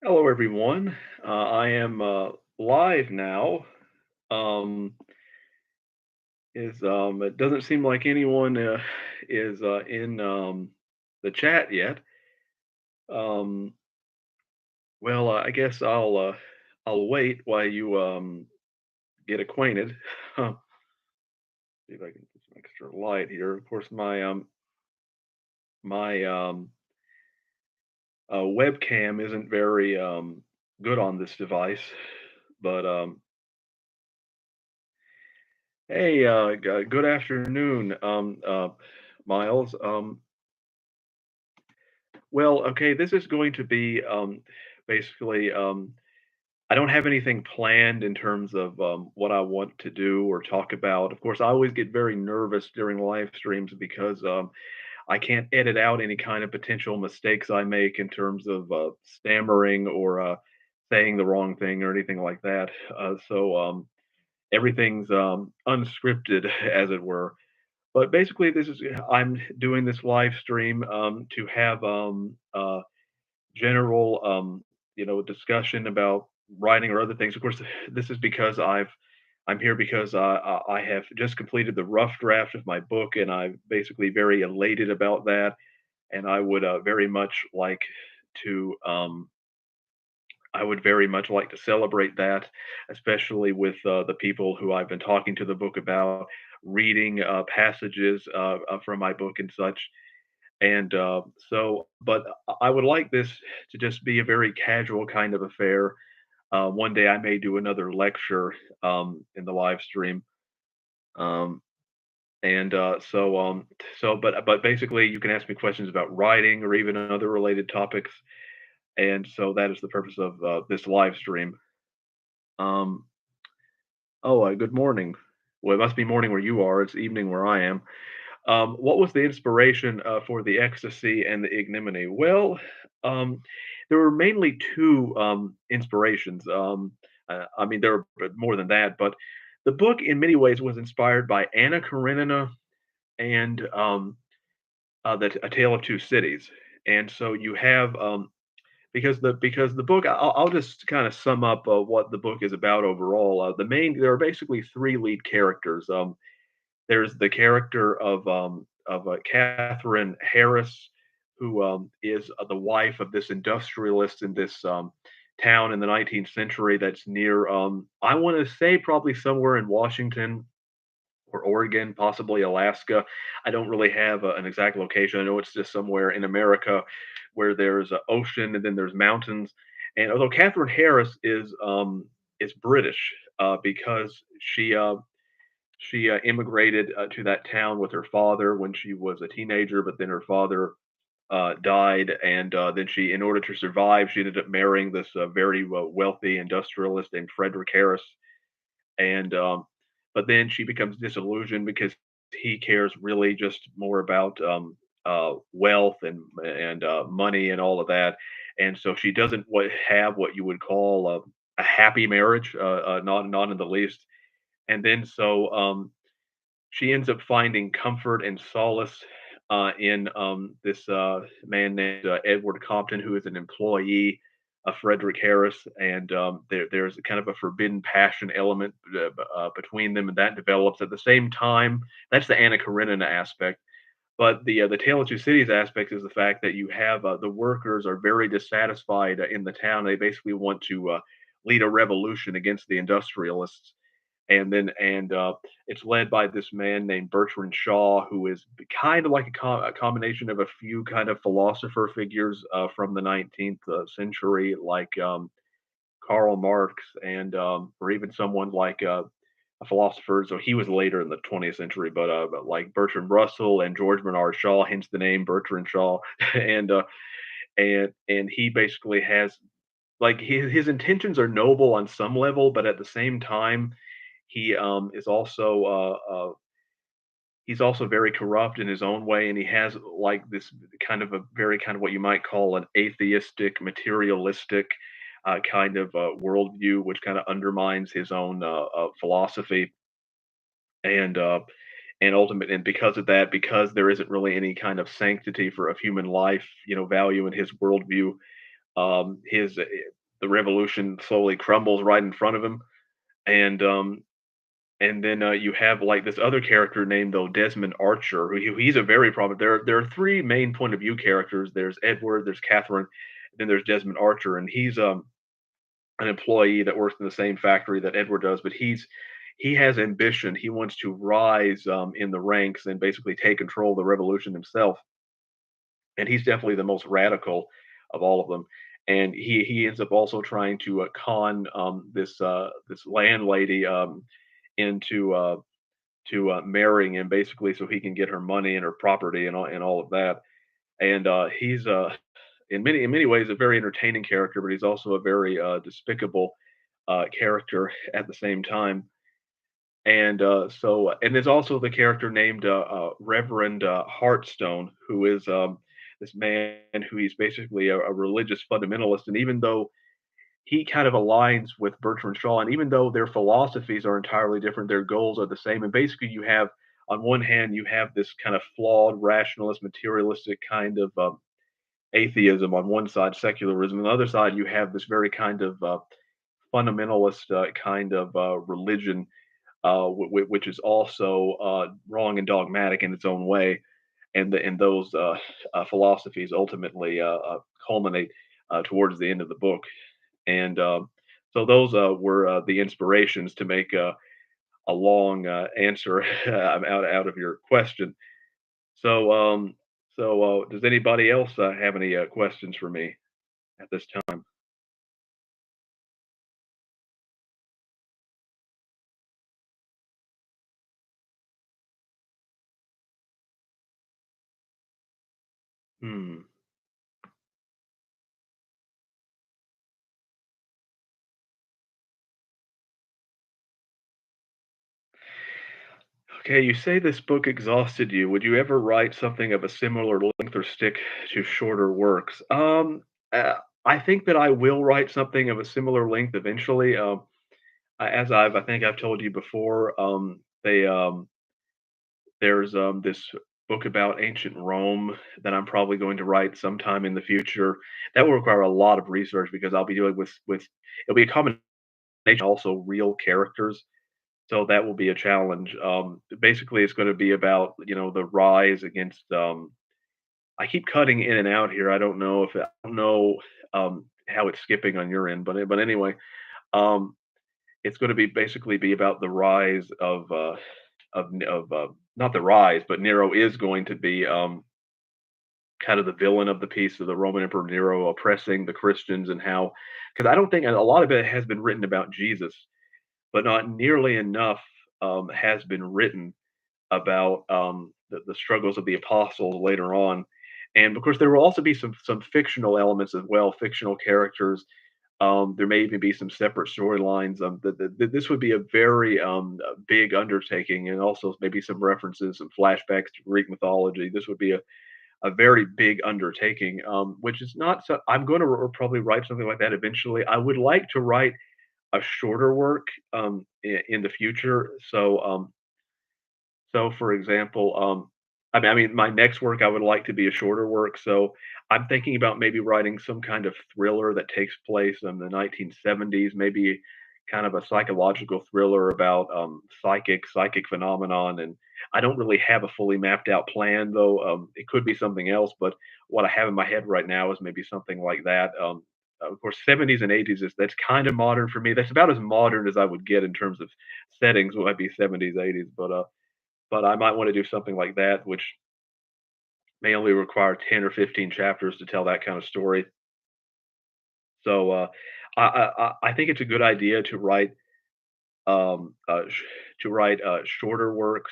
Hello, everyone. I am live now. Um, it doesn't seem like anyone is in the chat yet. Um, I guess I'll wait while you get acquainted. See if I can get some extra light here. Of course, my webcam isn't very good on this device, but hey, good afternoon, Miles. Okay, this is going to be basically, I don't have anything planned in terms of what I want to do or talk about. Of course, I always get very nervous during live streams because I can't edit out any kind of potential mistakes I make in terms of stammering or saying the wrong thing or anything like that. So everything's unscripted, as it were. But basically, this is I'm doing this live stream to have general discussion about writing or other things. Of course, this is because I'm here because I have just completed the rough draft of my book, and I'm basically very elated about that. And very much like to I would very much like to celebrate that, especially with the people who I've been talking to the book about, reading passages from my book and such. But I would like this to just be a very casual kind of affair. One day I may do another lecture in the live stream. Um, and but basically, you can ask me questions about writing or even other related topics. And so that is the purpose of this live stream. Um, good morning. Well, it must be morning where you are. It's evening where I am. What was the inspiration for the ecstasy and the ignominy? Um, there were mainly two inspirations. I mean, there were more than that, but the book, in many ways, was inspired by Anna Karenina and A Tale of Two Cities. And so you have because the book, I'll just kind of sum up what the book is about overall. There are basically three lead characters. There's the character of Catherine Harris, who is the wife of this industrialist in this town in the 19th century that's near, I want to say, probably somewhere in Washington or Oregon, possibly Alaska. I don't really have an exact location. I know it's just somewhere in America where there's an ocean and then there's mountains. And although Catherine Harris is British because she immigrated to that town with her father when she was a teenager, but then her father died, and then in order to survive, she ended up marrying this very wealthy industrialist named Frederick Harris. And But then she becomes disillusioned because he cares really just more about wealth and money and all of that, and so she doesn't have what you would call a happy marriage, not in the least. And then she ends up finding comfort and solace in this man named Edward Compton, who is an employee of Frederick Harris, and there's a kind of a forbidden passion element between them, and that develops at the same time. That's the Anna Karenina aspect. But the Tale of Two Cities aspect is the fact that you have the workers are very dissatisfied in the town. They basically want to lead a revolution against the industrialists, and it's led by this man named Bertrand Shaw, who is kind of like a combination of a few kind of philosopher figures from the 19th century, like Karl Marx, or even someone like a philosopher. So he was later in the 20th century, but like Bertrand Russell and George Bernard Shaw, hence the name Bertrand Shaw, and uh, and he basically has like his intentions are noble on some level, but at the same time, he is also he's also very corrupt in his own way, and he has like this kind of a very kind of what you might call an atheistic, materialistic kind of worldview, which kind of undermines his own philosophy, and uh, and because of that, because there isn't really any kind of sanctity of human life, value in his worldview. his the revolution slowly crumbles right in front of him, and then you have like this other character named Desmond Archer, he's a very prominent. There are three main point of view characters. There's Edward, there's Catherine, and then there's Desmond Archer, and he's an employee that works in the same factory that Edward does, but he has ambition. He wants to rise in the ranks and basically take control of the revolution himself. And he's definitely the most radical of all of them. And he ends up also trying to con this landlady into to marrying him basically so he can get her money and her property and all of that. And he's in many ways a very entertaining character, but he's also a very despicable character at the same time. And and there's also the character named Reverend Heartstone, who is this man who he's basically a religious fundamentalist. And even though he kind of aligns with Bertrand Shaw, and even though their philosophies are entirely different, their goals are the same. And basically, you have on one hand, you have this kind of flawed, rationalist, materialistic kind of atheism on one side, secularism. On the other side, you have this very kind of fundamentalist kind of religion, which is also wrong and dogmatic in its own way. And those philosophies ultimately culminate towards the end of the book. And so those were the inspirations to make a long answer out of your question. So, does anybody else have any questions for me at this time? Hmm. Okay, you say this book exhausted you. Would you ever write something of a similar length or stick to shorter works? I think that I will write something of a similar length eventually. As I think I've told you before, there's this book about ancient Rome that I'm probably going to write sometime in the future. That will require a lot of research because I'll be dealing with it'll be a combination also real characters. So that will be a challenge. Basically, it's going to be about the rise against. I keep cutting in and out here. I don't know how it's skipping on your end, but anyway, um, it's going to be basically be about the rise of not the rise, but Nero is going to be kind of the villain of the piece of the Roman Emperor Nero oppressing the Christians and how because I don't think and a lot of it has been written about Jesus, but not nearly enough has been written about the struggles of the apostles later on. And of course, there will also be some fictional elements as well, fictional characters. There may even be some separate storylines. This would be a very big undertaking, and also maybe some references, some flashbacks to Greek mythology. This would be a very big undertaking, which is not so. I'm going to probably write something like that eventually. I would like to write a shorter work in the future. So, for example, I mean, my next work I would like to be a shorter work. So, I'm thinking about maybe writing some kind of thriller that takes place in the 1970s, maybe kind of a psychological thriller about psychic phenomenon. And I don't really have a fully mapped out plan, though. It could be something else, but what I have in my head right now is maybe something like that. Of course, 70s and 80s is that's kind of modern for me. That's about as modern as I would get in terms of settings. Would be 70s, 80s, but I might want to do something like that, which may only require 10 or 15 chapters to tell that kind of story. So I think it's a good idea to write shorter works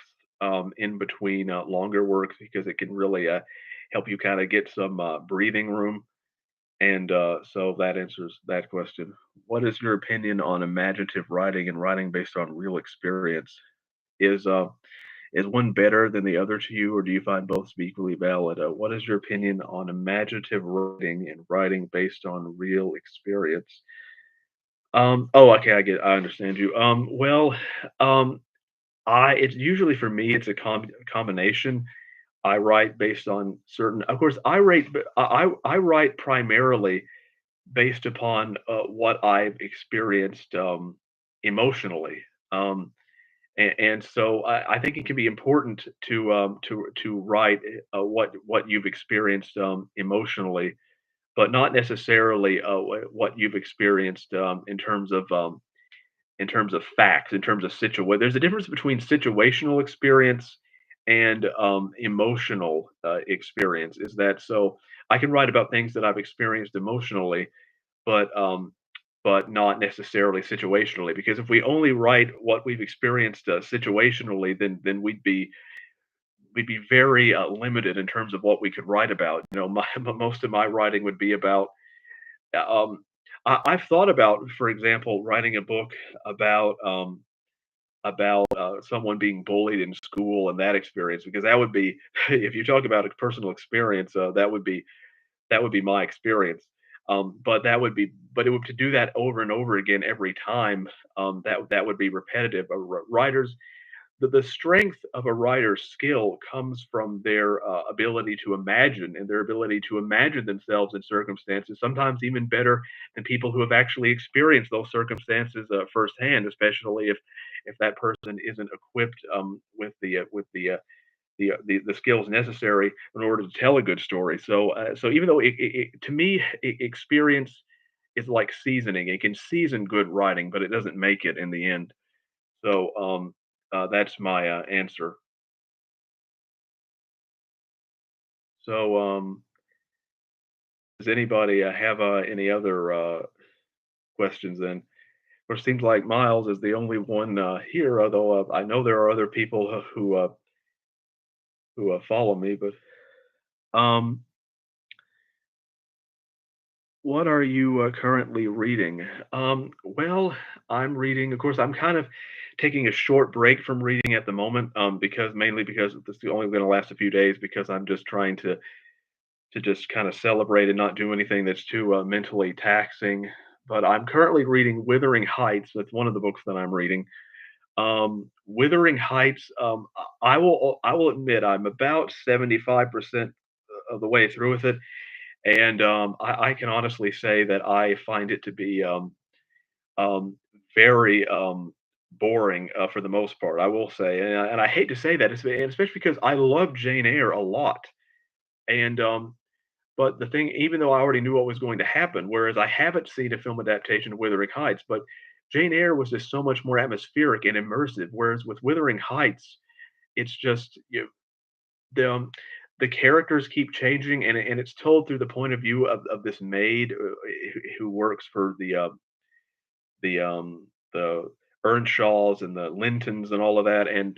in between longer works because it can really help you kind of get some breathing room. And so that answers that question. What is your opinion on imaginative writing and writing based on real experience? Is Is one better than the other to you, or do you find both to be equally valid? What is your opinion on imaginative writing and writing based on real experience? Oh, okay, I understand you. Well, um, I it's usually for me, it's a combination. I write based on certain, of course, I write, I write primarily. based upon what I've experienced emotionally. Um, and so I think it can be important to write what you've experienced emotionally, but not necessarily what you've experienced in terms of facts, in terms of situation. There's a difference between situational experience and emotional experience. Is that so? I can write about things that I've experienced emotionally, but not necessarily situationally. Because if we only write what we've experienced situationally, then we'd be very limited in terms of what we could write about. You know, most of my writing would be about. Um, I've thought about, for example, writing a book about someone being bullied in school and that experience because that would be if you talk about a personal experience that would be my experience. But that would be, but it would to do that over and over again every time. That would be repetitive. Writers, the strength of a writer's skill comes from their ability to imagine and their ability to imagine themselves in circumstances, sometimes even better than people who have actually experienced those circumstances firsthand, especially if that person isn't equipped with the skills necessary in order to tell a good story. So even though to me experience is like seasoning, it can season good writing, but it doesn't make it in the end. So that's my answer. So does anybody have any other questions? Then, of course, it seems like Miles is the only one here, although I know there are other people who follow me. But um, what are you currently reading? Well, I'm reading. Of course, I'm kind of taking a short break from reading at the moment, because mainly because this is only going to last a few days because I'm just trying to just kind of celebrate and not do anything that's too mentally taxing. But I'm currently reading Wuthering Heights. That's one of the books that I'm reading. Wuthering Heights. I will admit I'm about 75% of the way through with it, and I can honestly say that I find it to be um, very boring for the most part. I will say, and I hate to say that, and especially because I love Jane Eyre a lot, and but the thing, even though I already knew what was going to happen, whereas I haven't seen a film adaptation of Wuthering Heights, but Jane Eyre was just so much more atmospheric and immersive. Whereas with Wuthering Heights, it's just the um, the characters keep changing, and it's told through the point of view of this maid who works for the Earnshaws and the Lintons and all of that, and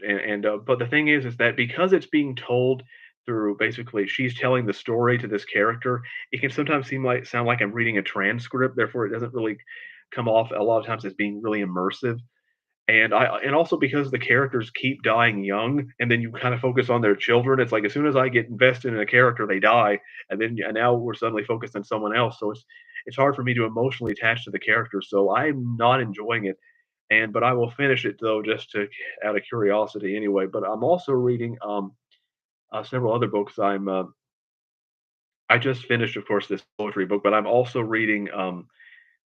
but the thing is that because it's being told through basically she's telling the story to this character, it can sometimes sound like I'm reading a transcript, therefore it doesn't really come off a lot of times as being really immersive. And also because the characters keep dying young, and then you kind of focus on their children. It's like as soon as I get invested in a character, they die, and now we're suddenly focused on someone else. So it's hard for me to emotionally attach to the character. So I'm not enjoying it, and but I will finish it though, just to out of curiosity anyway. But I'm also reading several other books. I just finished, of course, this poetry book, but I'm also reading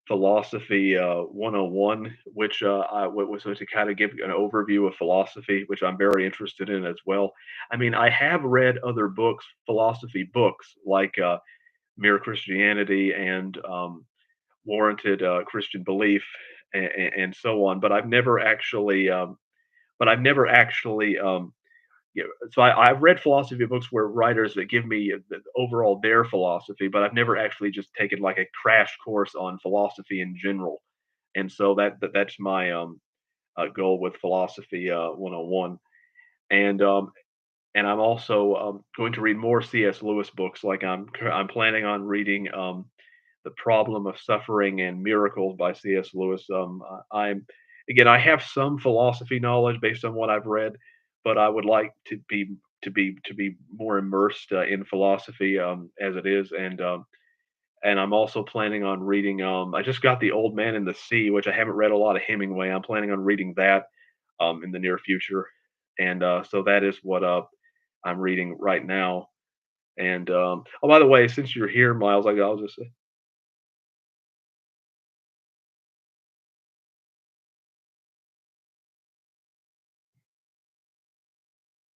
Philosophy 101, which was to kind of give an overview of philosophy, which I'm very interested in as well. I mean, I have read other books, philosophy books, like Mere Christianity and Warranted Christian Belief, and so on. But I've never actually so I've read philosophy books where writers that give me the overall their philosophy, but I've never actually just taken like a crash course on philosophy in general. And so that's my goal with philosophy 101. And and I'm also going to read more C.S. Lewis books. Like I'm planning on reading The Problem of Suffering and Miracles by C.S. Lewis. I'm again, I have some philosophy knowledge based on what I've read, but I would like to be more immersed in philosophy as it is, and I'm also planning on reading. I just got The Old Man and the Sea, which I haven't read a lot of Hemingway. I'm planning on reading that in the near future, and so that is what I'm reading right now. And oh, by the way, since you're here, Miles, I'll just say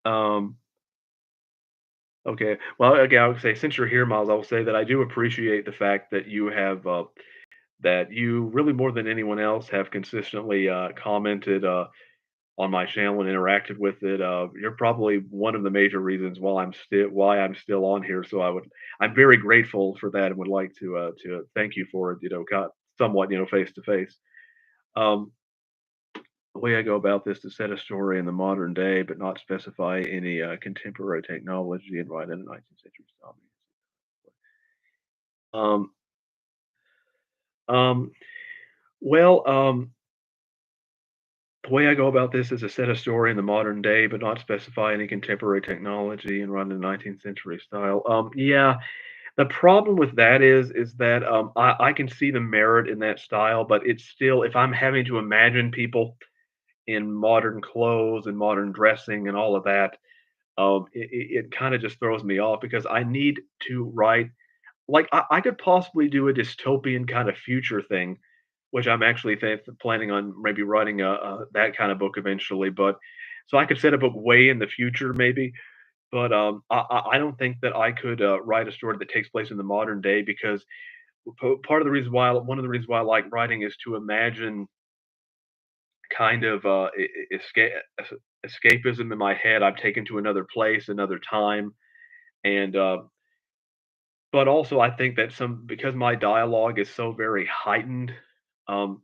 Um, okay. Well, again, I would say since you're here, Miles, I will say that I do appreciate the fact that you have that you really more than anyone else have consistently commented on my channel and interacted with it. You're probably one of the major reasons why I'm still on here. So I'm very grateful for that and would like to thank you for it. Got somewhat face to face. Um, The way I go about this to set a story in the modern day, but not specify any contemporary technology and write in a 19th century style. Um, um, well, the way I go about this is to set a story in the modern day, but not specify any contemporary technology and run in the 19th century style. Yeah, the problem with that is that I can see the merit in that style, but it's still if I'm having to imagine people in modern clothes and modern dressing and all of that, it kind of just throws me off because I need to write like I could possibly do a dystopian kind of future thing, which I'm actually planning on maybe writing that kind of book eventually. But so I could set a book way in the future, maybe. But I don't think that I could write a story that takes place in the modern day because part of the reason why one of the reasons why I like writing is to imagine kind of escapism in my head. I'm taken to another place, another time, and but also, I think that some because my dialogue is so very heightened, um,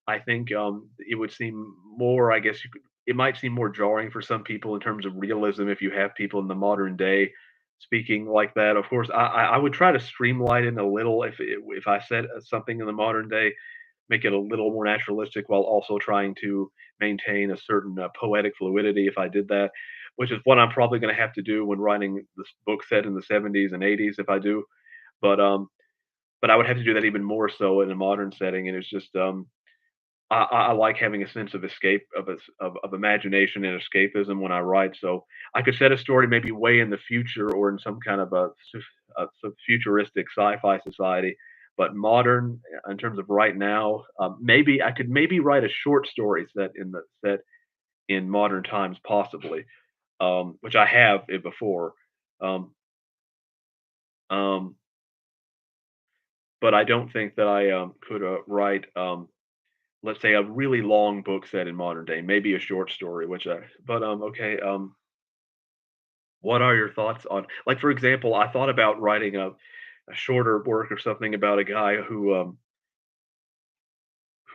I think, it would seem more I guess it might seem more jarring for some people in terms of realism if you have people in the modern day speaking like that. Of course, I would try to streamline it a little if I said something in the modern day, make it a little more naturalistic while also trying to maintain a certain poetic fluidity if I did that, which is what I'm probably going to have to do when writing this book set in the 70s and 80s if I do. But, but I would have to do that even more so in a modern setting, and it's just, I like having a sense of escape of imagination and escapism when I write, so I could set a story maybe way in the future or in some kind of futuristic sci-fi society, but modern, in terms of right now, maybe I could maybe write a short story set in modern times possibly, which I have it before, um, um but I don't think that I could write, let's say, a really long book set in modern day, maybe a short story, which I. But okay. What are your thoughts on, like, for example, I thought about writing a shorter work or something about a guy who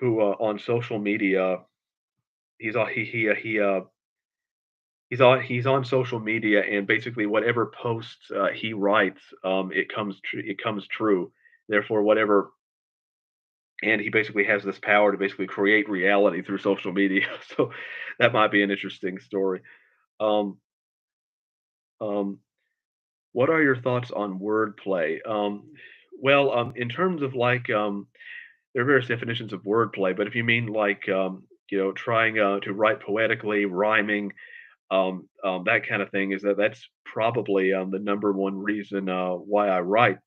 on social media he's on social media and basically whatever posts he writes it comes true. Therefore, whatever and he basically has this power to basically create reality through social media. So that might be an interesting story. Um, um, what are your thoughts on wordplay? Well, in terms of like, there are various definitions of wordplay, but if you mean like, trying to write poetically, rhyming, that kind of thing, that's probably the number one reason why I write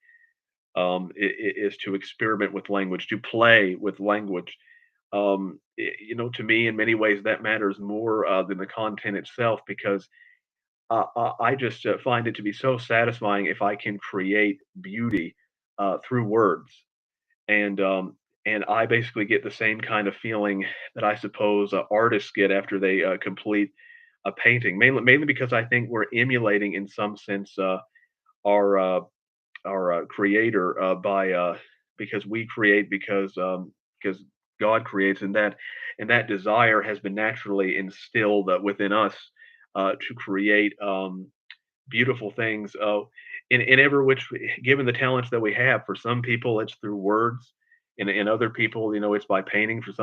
is to experiment with language, to play with language. To me, in many ways, that matters more than the content itself because I just find it to be so satisfying if I can create beauty through words, and I basically get the same kind of feeling that I suppose artists get after they complete a painting. Mainly because I think we're emulating, in some sense, our creator by because we create because God creates, and that desire has been naturally instilled within us to create beautiful things in every which given the talents that we have. For some people, it's through words. And other people, it's by painting. For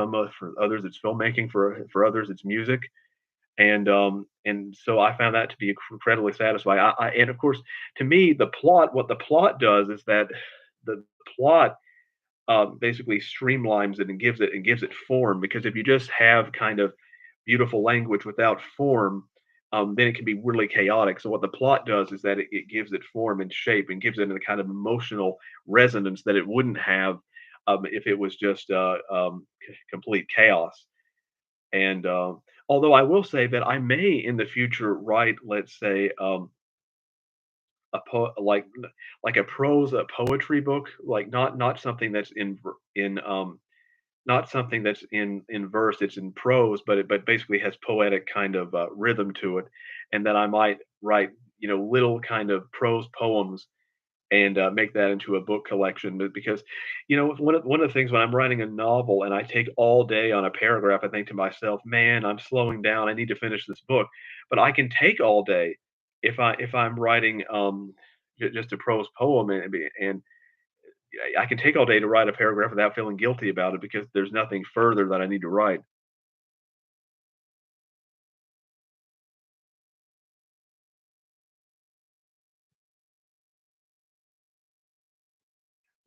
others, it's filmmaking. For others, it's music. And so I found that to be incredibly satisfying. And of course, to me, what the plot does is that the plot basically streamlines it and gives it form. Because if you just have kind of beautiful language without form, then it can be really chaotic. So what the plot does is that it gives it form and shape and gives it a kind of emotional resonance that it wouldn't have if it was just complete chaos. And although I will say that I may in the future write, let's say, a like a prose a poetry book, like not something that's not something that's in verse, it's in prose, but it but basically has poetic kind of rhythm to it, and that I might write, little kind of prose poems and make that into a book collection. Because, one of the things when I'm writing a novel and I take all day on a paragraph, I think to myself, "Man, I'm slowing down. I need to finish this book." But I can take all day if I'm writing just a prose poem, and I can take all day to write a paragraph without feeling guilty about it because there's nothing further that I need to write.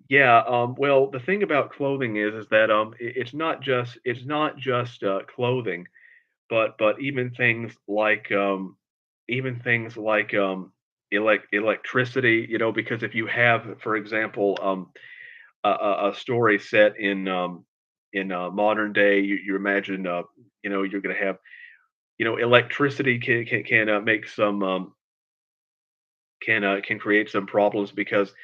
Yeah, well, the thing about clothing is that it's not just clothing, but even things like electricity. Because if you have, for example, a story set in modern day, you imagine, you're going to have, electricity can make some can create some problems because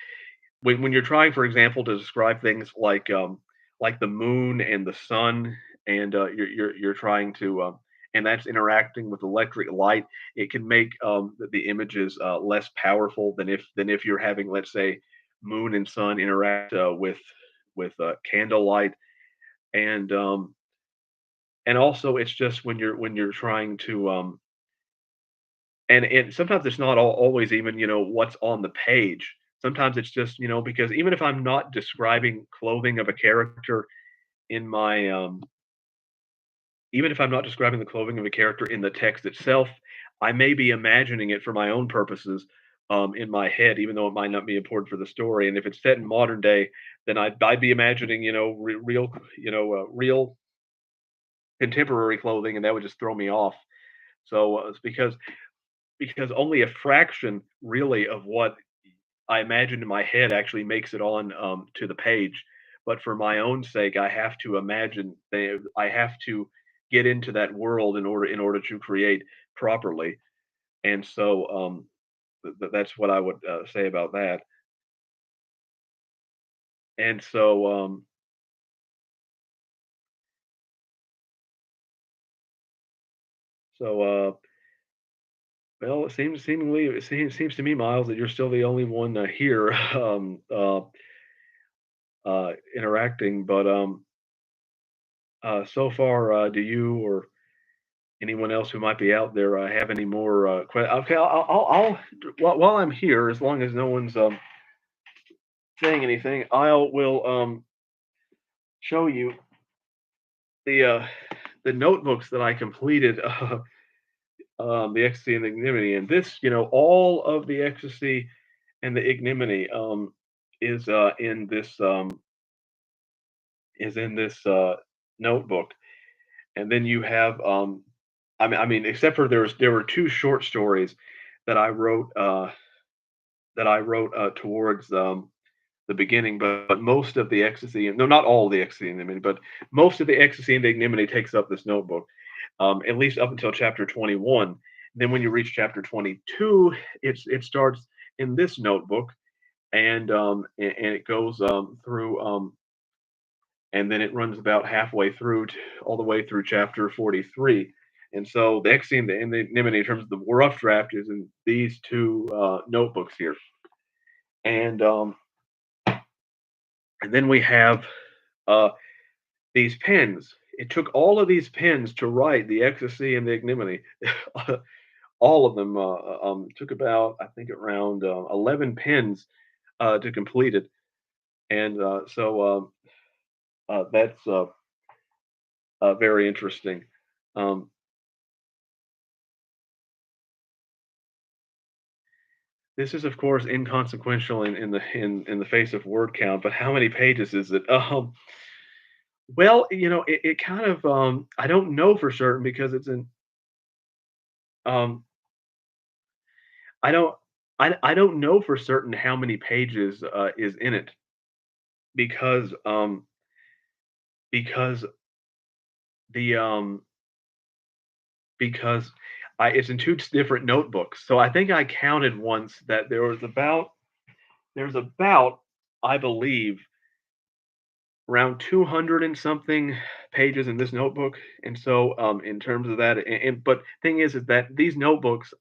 when you're trying, for example, to describe things like the moon and the sun, and you're trying to and that's interacting with electric light, it can make the images less powerful than if you're having, let's say, moon and sun interact with candlelight, and also it's just when you're trying to and sometimes it's not always even, what's on the page. Sometimes it's just, because even if I'm not describing clothing of a character in my, even if I'm not describing the clothing of a character in the text itself, I may be imagining it for my own purposes, in my head, even though it might not be important for the story. And if it's set in modern day, then I'd be imagining, real contemporary clothing, and that would just throw me off. So it's because only a fraction really of what I imagine in my head actually makes it on to the page. But for my own sake, I have to imagine. I have to get into that world in order to create properly. And so that's what I would say about that. And so well, it seems to me, Miles, that you're still the only one here interacting. But so far, do you or anyone else who might be out there have any more okay, while I'm here, as long as no one's saying anything, I will show you the notebooks that I completed, the ecstasy and the ignominy, and this, all of the ecstasy and the ignominy is in this notebook. And then you have I mean, except for there were two short stories that I wrote towards the beginning, but most of the ecstasy, no, not all the ecstasy and ignominy, but most of the ecstasy and the ignominy takes up this notebook, at least up until chapter 21. Then when you reach chapter 22, it starts in this notebook, and it goes through, and then it runs about halfway through, all the way through chapter 43. And so the ecstasy and the ignominy, in terms of the rough draft, is in these two notebooks here. And then we have uh, these pens. It took all of these pens to write the ecstasy and the ignominy. All of them took about, I think, around 11 pens to complete it. And that's very interesting. Um, this is, of course, inconsequential in the face of word count, but how many pages is it? Well, it kind of I don't know for certain because it's in um, I don't I don't know for certain how many pages is in it because because the because it's in two different notebooks. So I think I counted once that there's about, I believe, around 200 and something pages in this notebook. And so, in terms of that, but thing is that these notebooks,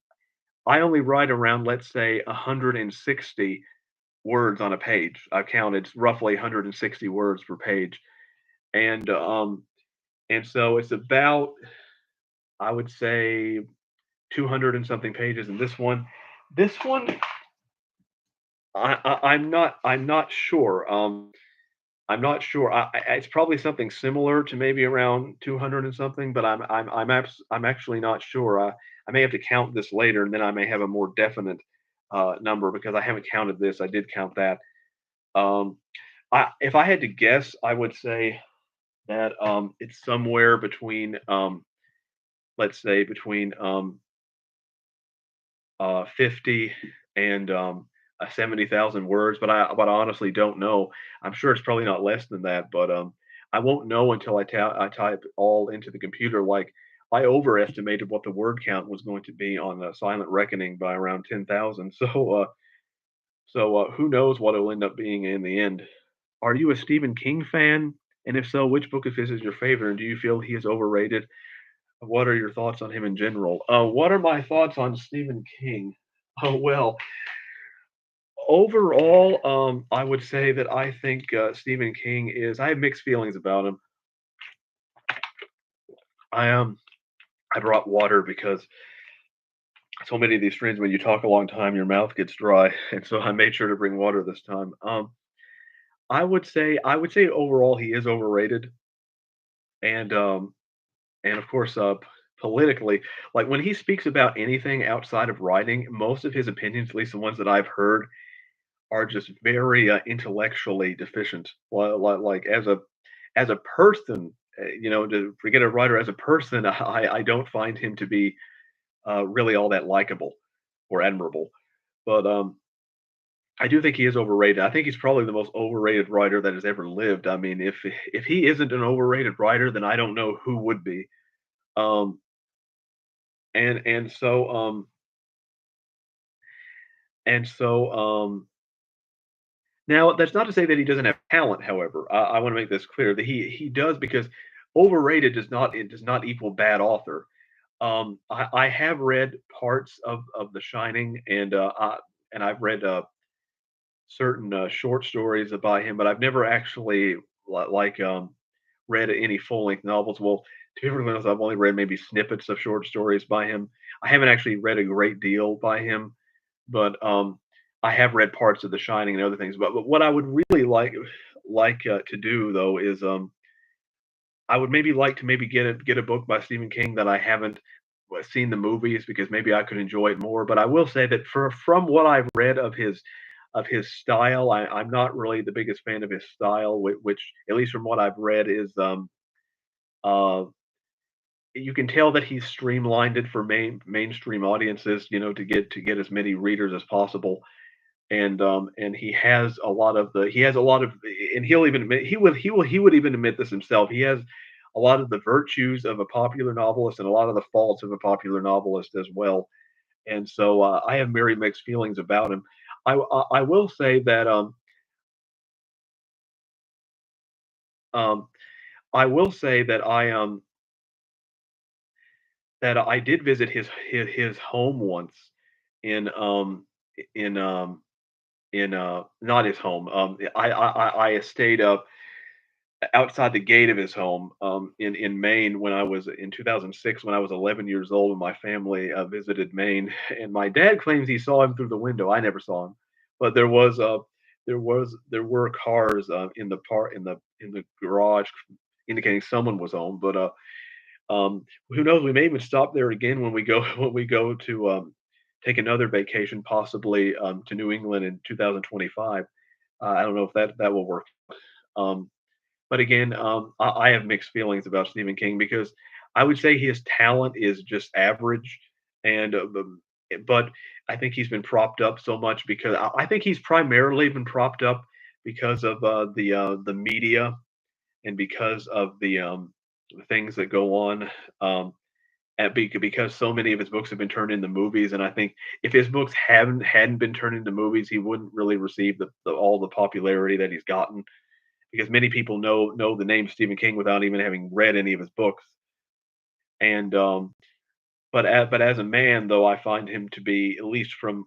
I only write around, let's say, 160 words on a page. I've counted roughly 160 words per page, and so it's about, I would say, 200 and something pages in this one. This one, I'm not sure. I'm not sure. It's probably something similar to maybe around 200 and something, but I'm actually not sure. I may have to count this later, and then I may have a more definite number because I haven't counted this. I did count that. Um, if I had to guess, I would say that it's somewhere between, let's say, between 50 and 70,000 words, but I honestly don't know. I'm sure it's probably not less than that, but I won't know until I type all into the computer. Like, I overestimated what the word count was going to be on Silent Reckoning by around 10,000. So who knows what it'll end up being in the end. Are you a Stephen King fan? And if so, which book of his is your favorite? And do you feel he is overrated? What are your thoughts on him in general? What are my thoughts on Stephen King? Oh, well, overall, I would say that I think Stephen King is. I have mixed feelings about him. I brought water because so many of these streams, when you talk a long time, your mouth gets dry, and so I made sure to bring water this time. I would say overall he is overrated, and of course, politically, like when he speaks about anything outside of writing, most of his opinions, at least the ones that I've heard, are just very intellectually deficient. Like as a person, to forget a writer, as a person, I don't find him to be really all that likable or admirable. But I do think he is overrated. I think he's probably the most overrated writer that has ever lived. I mean, if he isn't an overrated writer, then I don't know who would be. Um, and so and so Now that's not to say that he doesn't have talent. However, I want to make this clear that he does, because overrated does not equal bad author. I have read parts of The Shining, and I've read certain short stories by him, but I've never actually read any full length novels. Well, to be perfectly honest, I've only read maybe snippets of short stories by him. I haven't actually read a great deal by him, but I have read parts of The Shining and other things. But what I would really like to do though is I would maybe like to maybe get a book by Stephen King that I haven't seen the movies, because maybe I could enjoy it more. But I will say that from what I've read of his style, I'm not really the biggest fan of his style, which, at least from what I've read, is uh, you can tell that he's streamlined it for mainstream audiences, to get as many readers as possible. And he has a lot of, and he'll even admit, he would even admit this himself. He has a lot of the virtues of a popular novelist and a lot of the faults of a popular novelist as well. And so I have very mixed feelings about him. I will say that um I will say that I did visit his home once in in not his home. I stayed up outside the gate of his home in Maine when I was in 2006, when I was 11 years old, and my family visited Maine. And my dad claims he saw him through the window. I never saw him, but there were cars in the garage indicating someone was home. But who knows? We may even stop there again when we go when we go to take another vacation, possibly to New England in 2025. I don't know if that will work. Um, but again, I have mixed feelings about Stephen King, because I would say his talent is just average, and but I think he's been propped up so much because I think he's primarily been propped up because of the media, and because of the things that go on. Um, because so many of his books have been turned into movies, and I think if his books hadn't been turned into movies, he wouldn't really receive the all the popularity that he's gotten, because many people know the name Stephen King without even having read any of his books. And but as a man, though, I find him to be, at least from,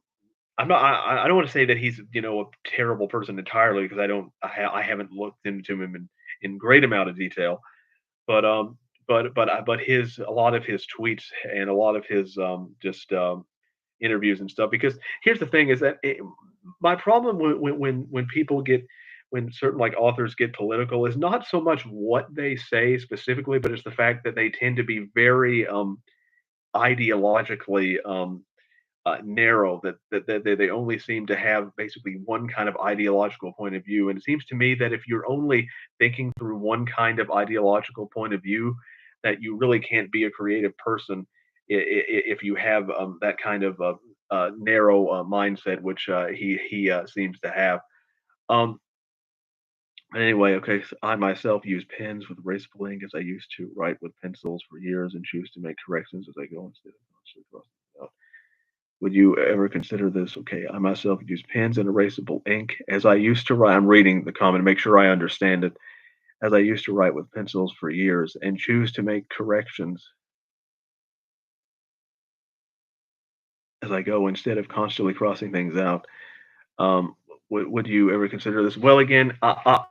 I don't want to say that he's, a terrible person entirely, because I haven't looked into him in great amount of detail. But but his a lot of his tweets and a lot of his just interviews and stuff. Because here's the thing: is that my problem when people get, when certain like authors get political, is not so much what they say specifically, but it's the fact that they tend to be very ideologically narrow, that they only seem to have basically one kind of ideological point of view. And it seems to me that if you're only thinking through one kind of ideological point of view, that you really can't be a creative person if you have that kind of narrow mindset, which he seems to have. Um, anyway, okay, so I myself use pens with erasable ink, as I used to write with pencils for years, and choose to make corrections as I go instead of constantly crossing them out. Would you ever consider this? Okay, I myself use pens and erasable ink, as I used to write. I'm reading the comment to make sure I understand it. As I used to write with pencils for years, and choose to make corrections as I go instead of constantly crossing things out. Um, would you ever consider this? Well, again, I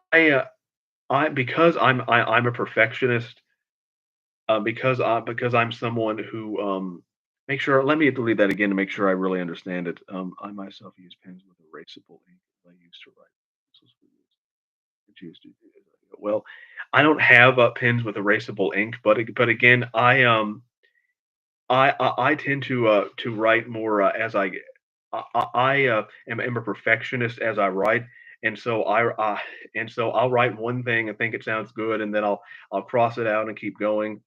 because I'm a perfectionist, because I'm someone who make sure. Let me read that again to make sure I really understand it. I myself use pens with erasable ink as I used to write. Pencils for years. I choose to do as I go. Well, I don't have pens with erasable ink, but again, I tend to write more as I am a perfectionist as I write, and so I'll write one thing and think it sounds good, and then I'll cross it out and keep going.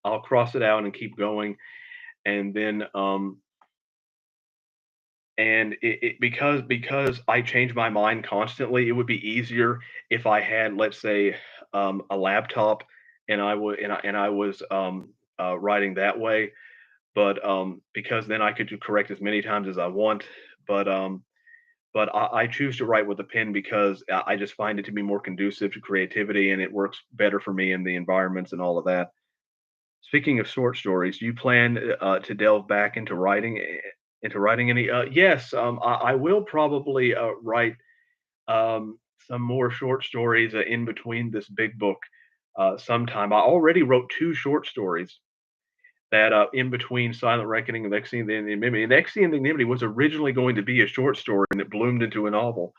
I'll cross it out and keep going, and then because I change my mind constantly, it would be easier if I had, let's say, a laptop, and I was writing that way. But because then I could correct as many times as I want. But I choose to write with a pen because I just find it to be more conducive to creativity, and it works better for me in the environments and all of that. Speaking of short stories, do you plan to delve back into writing any? Yes, I will probably write some more short stories in between this big book sometime. I already wrote two short stories that in between Silent Reckoning and Lexi and the Anonymity. And Lexi and the Anonymity was originally going to be a short story, and it bloomed into a novel.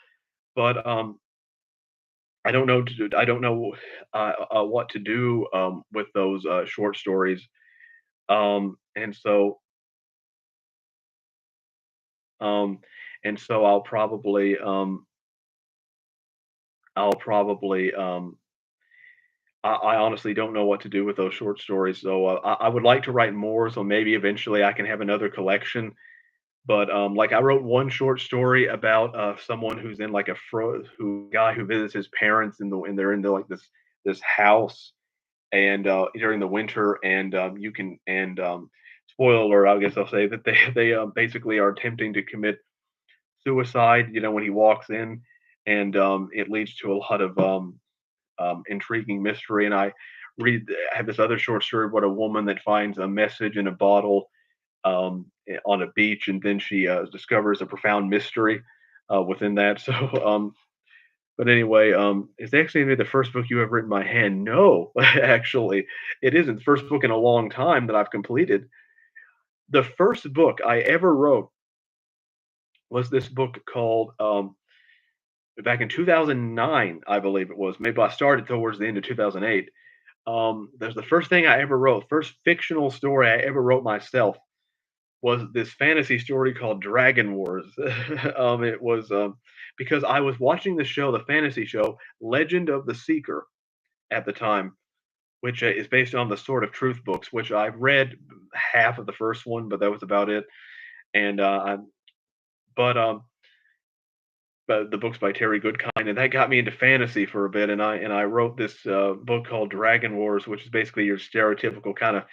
But I don't know what to do with those short stories. And so um, and so I'll probably I honestly don't know what to do with those short stories. So I would like to write more. So maybe eventually I can have another collection. But like I wrote one short story about someone who's in like who guy who visits his parents and they're in the like this house, and during the winter, and you can and spoiler alert, I guess I'll say that they basically are attempting to commit suicide, when he walks in, and it leads to a lot of intriguing mystery. And I have this other short story about a woman that finds a message in a bottle on a beach, and then she discovers a profound mystery within that. So, but anyway, is actually gonna be the first book you ever written by hand? No, actually, it isn't. The first book in a long time that I've completed. The first book I ever wrote was this book called back in 2009, I believe it was. Maybe I started towards the end of 2008. There's the first thing I ever wrote, first fictional story I ever wrote myself was this fantasy story called Dragon Wars. It was because I was watching the show, the fantasy show, Legend of the Seeker, at the time, which is based on the Sword of Truth books, which I've read half of the first one, but that was about it. And but the books by Terry Goodkind, and that got me into fantasy for a bit. And I wrote this book called Dragon Wars, which is basically your stereotypical kind of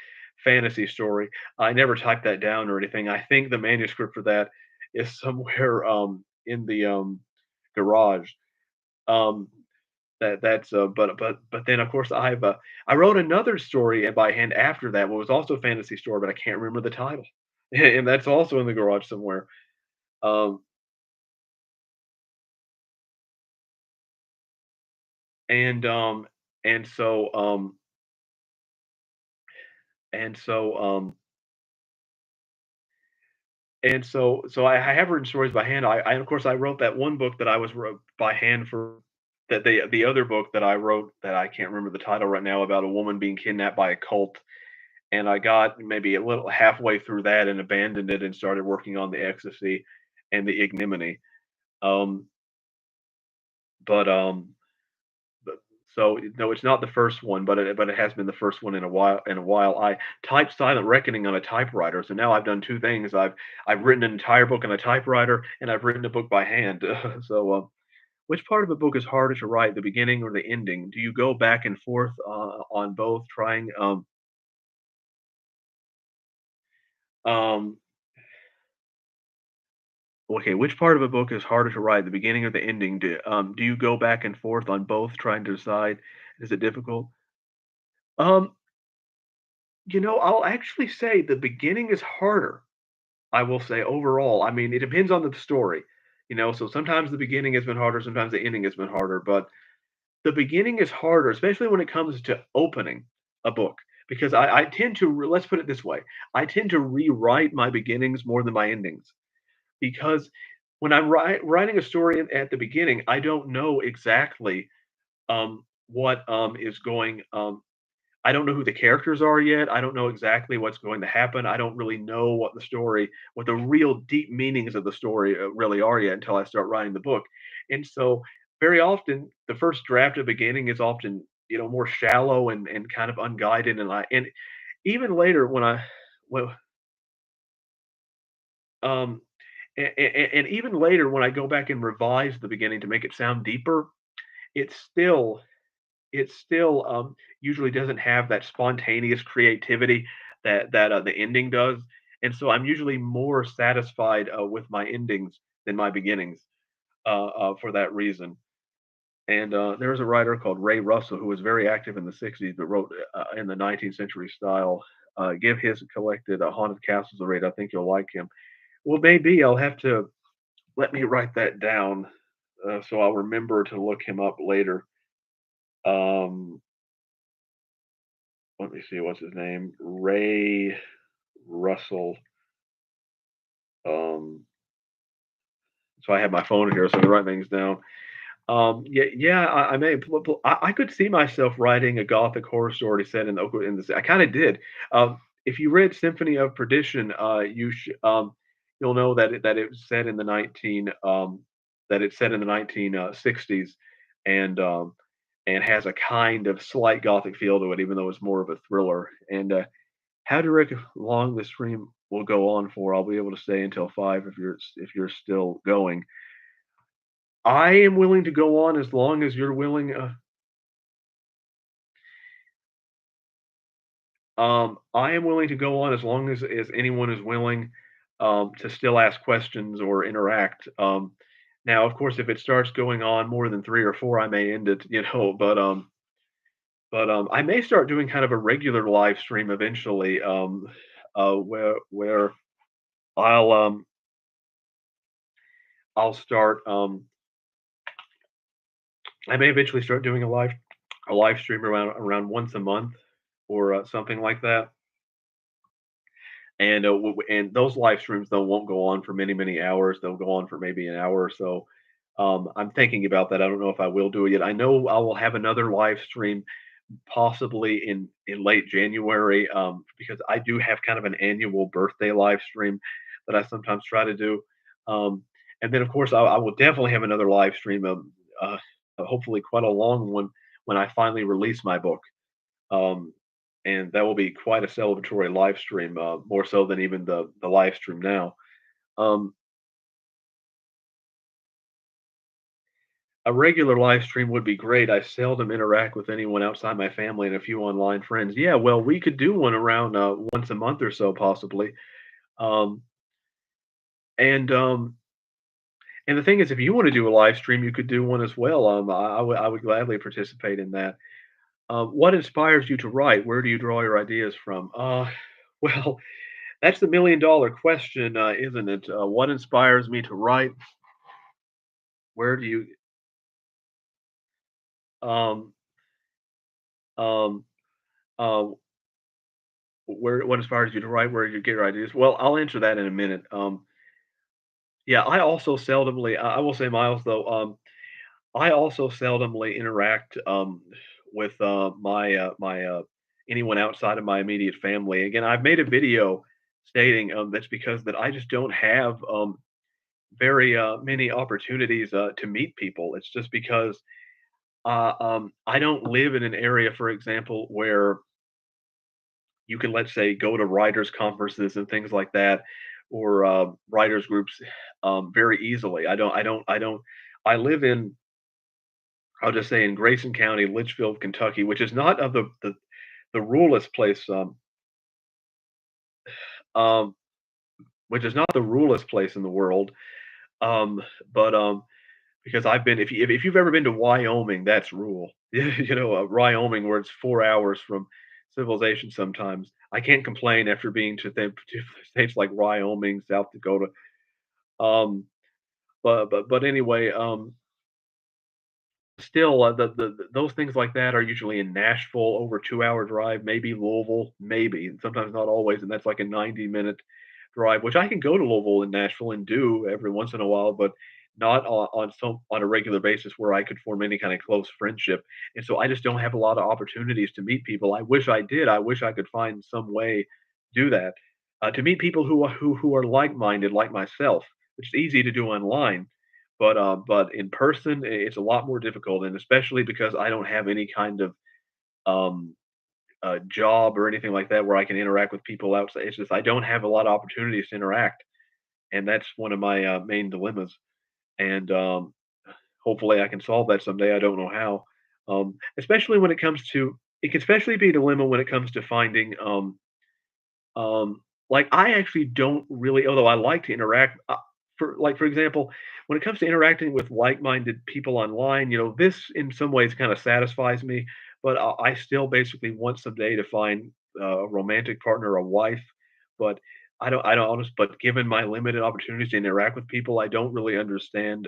fantasy story. I never typed that down or anything. I think the manuscript for that is somewhere in the garage. Um, that's but then of course I wrote another story by hand after that, what was also a fantasy story, but I can't remember the title, and that's also in the garage somewhere. Um, and and so and so so I have written stories by hand. I of course I wrote that one book that I was wrote by hand for that the other book that I wrote that I can't remember the title right now about a woman being kidnapped by a cult. And I got maybe a little halfway through that and abandoned it and started working on the ecstasy and the ignominy. Um, but but, so no, it's not the first one, but it has been the first one in a while. In a while, I typed Silent Reckoning on a typewriter, so now I've done two things. I've written an entire book on a typewriter, and I've written a book by hand. So, which part of a book is harder to write, the beginning or the ending? Do you go back and forth on both, trying? Um, Okay, which part of a book is harder to write, the beginning or the ending? Do you go back and forth on both trying to decide? Is it difficult? Um, I'll actually say the beginning is harder. I will say overall. I mean, it depends on the story. So sometimes the beginning has been harder, sometimes the ending has been harder, but the beginning is harder, especially when it comes to opening a book, because I tend to, let's put it this way, I tend to rewrite my beginnings more than my endings. Because when I'm writing a story at the beginning, I don't know exactly what is going. I don't know who the characters are yet. I don't know exactly what's going to happen. I don't really know what the real deep meanings of the story really are yet until I start writing the book. And so, very often, the first draft of beginning is often more shallow and kind of unguided. And even later when I well um and even later when I go back and revise the beginning to make it sound deeper, it still it still usually doesn't have that spontaneous creativity that the ending does, and so I'm usually more satisfied with my endings than my beginnings for that reason. And there was a writer called Ray Russell who was very active in the '60s, but wrote in the 19th century style. Give his collected haunted castles a read. I think you'll like him. Well, maybe I'll have to let me write that down, so I'll remember to look him up later. Um, Let me see, what's his name? Ray Russell. Um, so I have my phone here, so I can write things down. Yeah, yeah, I may. I could see myself writing a gothic horror story set in the. I kind of did. If you read Symphony of Perdition, you'll know that it was set in the 1960s, and has a kind of slight gothic feel to it, even though it's more of a thriller. And how do you reckon long the stream will go on for? I'll be able to stay until 5 if you're still going. I am willing to go on as long as you're willing. I am willing to go on as long as anyone is willing to still ask questions or interact. Now, of course, if it starts going on more than 3 or 4, I may end it. But I may start doing kind of a regular live stream eventually, where I'll um, I'll start. I may eventually start doing a live stream around once a month or something like that. And and those live streams though won't go on for many hours. They'll go on for maybe an hour or so. I'm thinking about that. I don't know if I will do it yet. I know I will have another live stream possibly in late January, because I do have kind of an annual birthday live stream that I sometimes try to do. Um, and then of course I will definitely have another live stream of uh, hopefully quite a long one when I finally release my book. Um, and that will be quite a celebratory live stream, more so than even the live stream now. Um, A regular live stream would be great. I seldom interact with anyone outside my family and a few online friends. Yeah, well, we could do one around once a month or so, possibly. Um, and and the thing is, if you want to do a live stream, you could do one as well. I would gladly participate in that. What inspires you to write? Where do you draw your ideas from? Well, that's the million-dollar question, isn't it? What inspires me to write? Where do you um um uh, where what inspires you to write? Where you get your ideas? Well, I'll answer that in a minute. Yeah, I also seldomly. I will say, Miles, though. I also seldomly interact with my anyone outside of my immediate family. Again, I've made a video stating that's because that I just don't have very many opportunities to meet people. It's just because I don't live in an area, for example, where you can, let's say, go to writers conferences and things like that, or writers groups very easily. I don't. I live in, I'll just say, in Grayson County, Litchfield, Kentucky, which is not of the ruralest place, um, which is not the ruralest place in the world. Um, but because I've been, if you've ever been to Wyoming, that's rural. Wyoming, where it's 4 hours from civilization. Sometimes I can't complain after being to states like Wyoming, South Dakota. Um, but anyway, still, those things like that are usually in Nashville, over 2-hour drive, maybe Louisville, maybe, sometimes not always, and that's like a 90-minute drive, which I can go to Louisville and Nashville and do every once in a while, but not on a regular basis where I could form any kind of close friendship. And so I just don't have a lot of opportunities to meet people. I wish I did. I wish I could find some way to do that, to meet people who are like-minded, like myself, which is easy to do online, but in person, it's a lot more difficult, and especially because I don't have any kind of um, job or anything like that where I can interact with people outside. It's just I don't have a lot of opportunities to interact, and that's one of my main dilemmas. And hopefully, I can solve that someday. I don't know how. Especially when it comes to, it can especially be a dilemma when it comes to finding like, I actually don't really, although I like to interact, for example, when it comes to interacting with like-minded people online, this in some ways kind of satisfies me, but I still basically want someday to find a romantic partner, a wife, but I don't honest but given my limited opportunities to interact with people, I don't really understand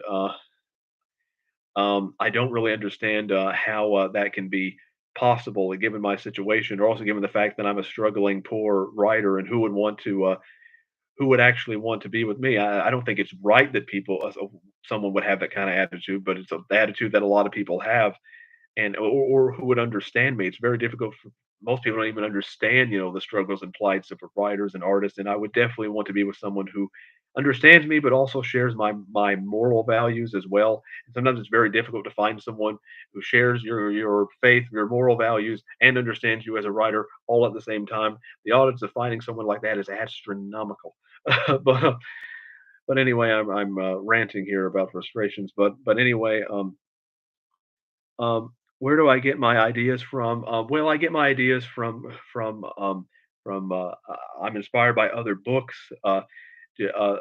how that can be possible, given my situation, or also given the fact that I'm a struggling poor writer, and who would actually want to be with me. I don't think it's right that someone would have that kind of attitude, but it's the attitude that a lot of people have, and or who would understand me. It's very difficult for most people don't even understand, the struggles and plights of writers and artists. And I would definitely want to be with someone who understands me, but also shares my moral values as well. And sometimes it's very difficult to find someone who shares your faith, your moral values, and understands you as a writer all at the same time. The odds of finding someone like that is astronomical. but but anyway, I'm ranting here about frustrations. But anyway, where do I get my ideas from? Well, I get my ideas from I'm inspired by other books, d- uh,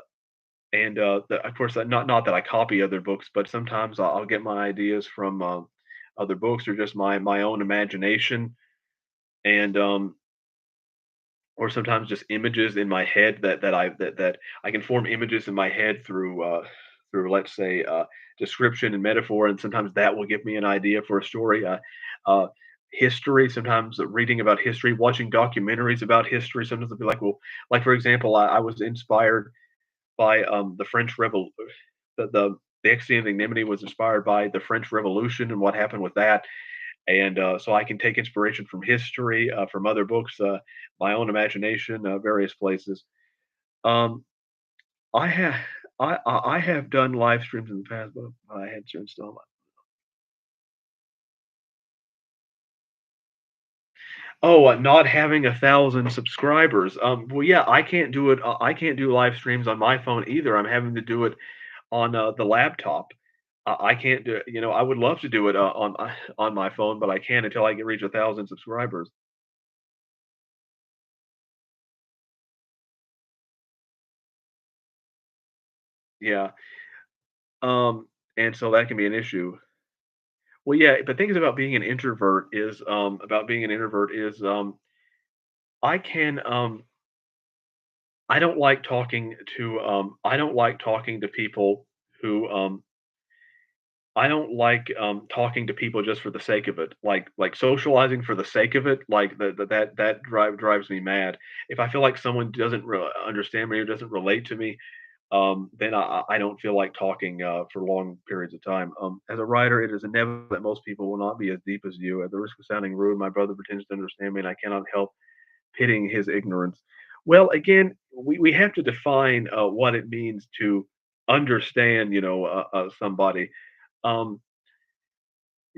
and of course, not that I copy other books, but sometimes I'll get my ideas from other books or just my own imagination, and or sometimes just images in my head that I can form images in my head through, let's say, description and metaphor, and sometimes that will give me an idea for a story. Uh, History, sometimes reading about history, watching documentaries about history. Sometimes I'll be like, well, like for example, I was inspired by the French Revolution. The Exodus of Ignominy was inspired by the French Revolution and what happened with that, and so I can take inspiration from history, from other books, my own imagination, various places. Um, I have I have done live streams in the past, but I had to install my. Oh, not having 1,000 subscribers. Well, yeah, I can't do it. I can't do live streams on my phone either. I'm having to do it on the laptop. I can't do it. I would love to do it on my phone, but I can't until I get reach 1,000 subscribers. Yeah. Um, and so that can be an issue. Well, yeah, but things about being an introvert is I can I don't like talking to people who I don't like talking to people just for the sake of it. Like socializing for the sake of it, like that drives me mad. If I feel like someone doesn't understand me or doesn't relate to me, then I don't feel like talking for long periods of time. As a writer, it is inevitable that most people will not be as deep as you. At the risk of sounding rude, my brother pretends to understand me, and I cannot help pitting his ignorance. Well, again, we have to define what it means to understand, somebody. Um,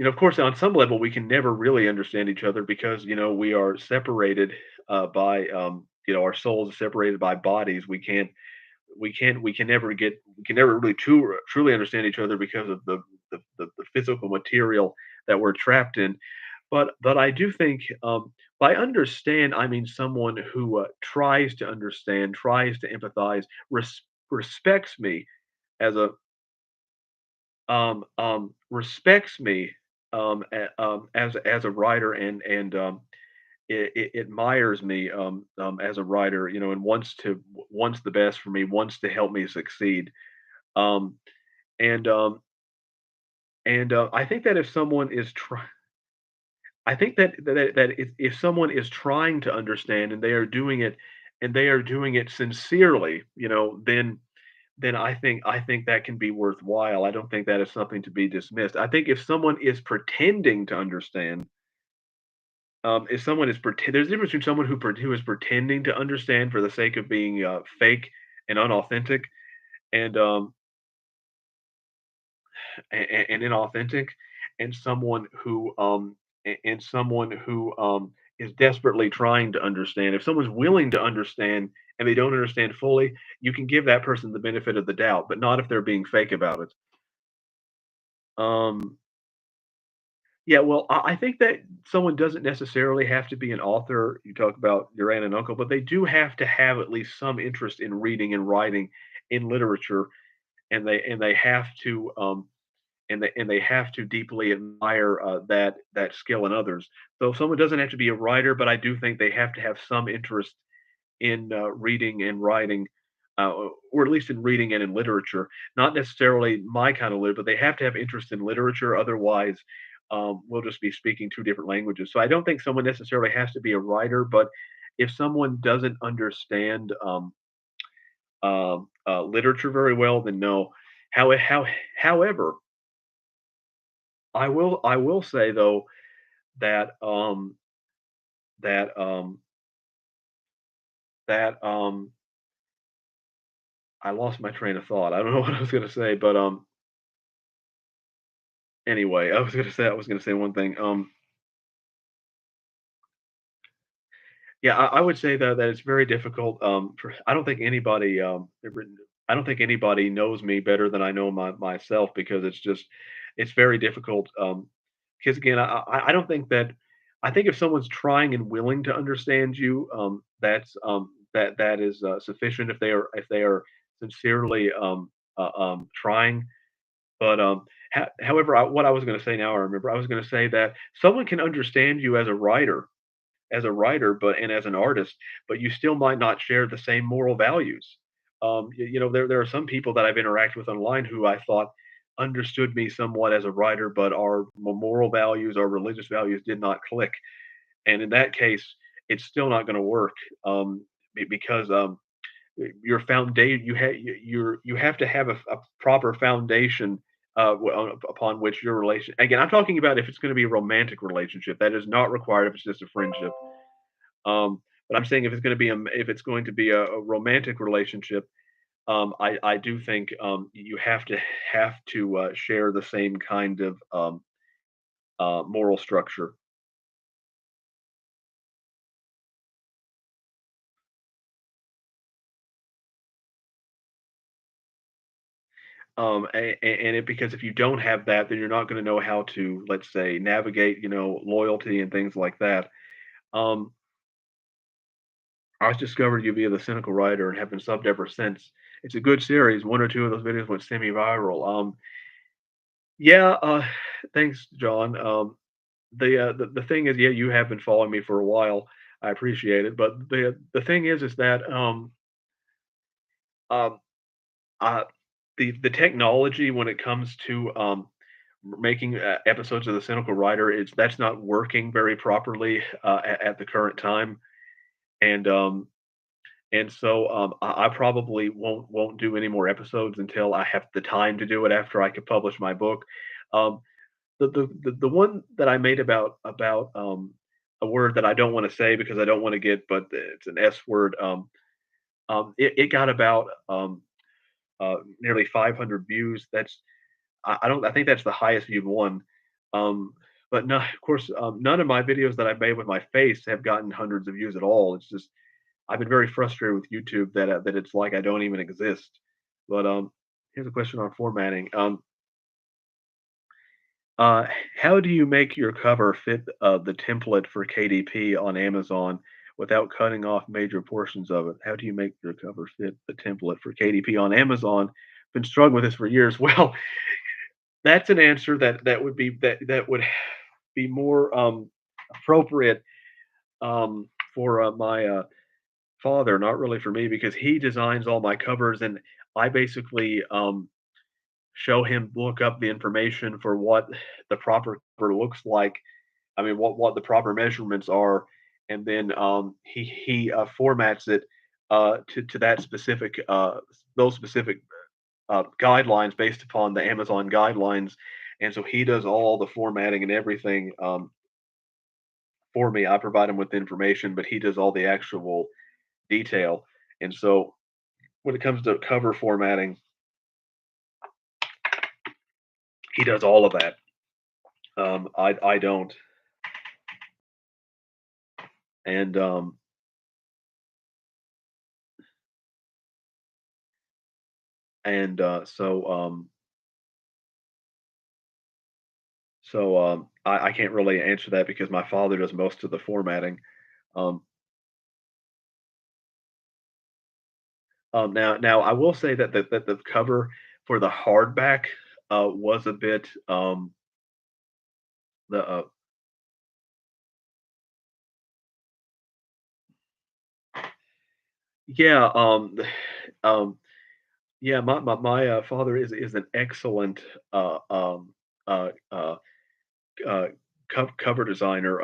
of course, on some level, we can never really understand each other because, we are separated by, our souls are separated by bodies. We can never really truly understand each other because of the physical material that we're trapped in. But I do think by understand I mean someone who tries to understand, tries to empathize, respects me as a respects me as a writer and it admires me as a writer, and wants the best for me, wants to help me succeed. Um, and I think that if someone is trying, I think that if someone is trying to understand and they are doing it sincerely, then I think that can be worthwhile. I don't think that is something to be dismissed. I think if someone is pretending to understand, if someone is there's a difference between someone who is pretending to understand for the sake of being fake and unauthentic, and and inauthentic, and someone who is desperately trying to understand. If someone's willing to understand and they don't understand fully, you can give that person the benefit of the doubt, but not if they're being fake about it. Um, yeah, well, I think that someone doesn't necessarily have to be an author. You talk about your aunt and uncle, but they do have to have at least some interest in reading and writing in literature, and they have to and they have to deeply admire that skill in others. So someone doesn't have to be a writer, but I do think they have to have some interest in reading and writing, or at least in reading and in literature. Not necessarily my kind of lit, but they have to have interest in literature. Otherwise, we'll just be speaking two different languages. So I don't think someone necessarily has to be a writer, but if someone doesn't understand literature very well, then no. However, I will say though that that that I lost my train of thought. I don't know what I was gonna say, but anyway, I was gonna say one thing. Yeah, I would say that it's very difficult. I don't think anybody I don't think anybody knows me better than I know myself because it's very difficult. Because again, I don't think that I think if someone's trying and willing to understand you, that is sufficient if they are sincerely trying. But however, what I was going to say now, I remember I was going to say that someone can understand you as a writer, but and as an artist, but you still might not share the same moral values. There are some people that I've interacted with online who I thought understood me somewhat as a writer, but our moral values, our religious values did not click. And in that case, it's still not going to work because your foundation you have to have a proper foundation upon which your relation again I'm talking about if it's going to be a romantic relationship that is not required if it's just a friendship. But I'm saying if it's going to be a romantic relationship, I do think you have to share the same kind of moral structure. And because if you don't have that, then you're not going to know how to, let's say, navigate, loyalty and things like that. Um, I discovered you via the Cynical Writer and have been subbed ever since. It's a good series. One or two of those videos went semi-viral. Yeah. Thanks, John. The thing is, yeah, you have been following me for a while. I appreciate it, but the thing is that um, uh, the technology when it comes to making episodes of the Cynical Writer is that's not working very properly at the current time, and I probably won't do any more episodes until I have the time to do it after I can publish my book. Um, the one that I made about a word that I don't want to say because I don't want to get, but it's an S word. It got about nearly 500 views. I don't I think that's the highest viewed one. Um, but no, of course, none of my videos that I've made with my face have gotten hundreds of views at all. It's just I've been very frustrated with YouTube that it's like I don't even exist. But here's a question on formatting. Uh, how do you make your cover fit the template for KDP on Amazon without cutting off major portions of it? How do you make your cover fit the template for KDP on Amazon? Been struggling with this for years. Well, that's an answer that would be more appropriate for my father, not really for me, because he designs all my covers, and I basically show him look up the information for what the proper cover looks like. I mean, what the proper measurements are, and then he formats it to that specific those specific guidelines based upon the Amazon guidelines, and so he does all the formatting and everything for me. I provide him with the information, but he does all the actual detail. And so when it comes to cover formatting, he does all of that. I don't, and and I can't really answer that because my father does most of the formatting. Um, now I will say that the cover for the hardback was a bit the yeah um yeah my father is an excellent uh um uh uh uh, cover designer.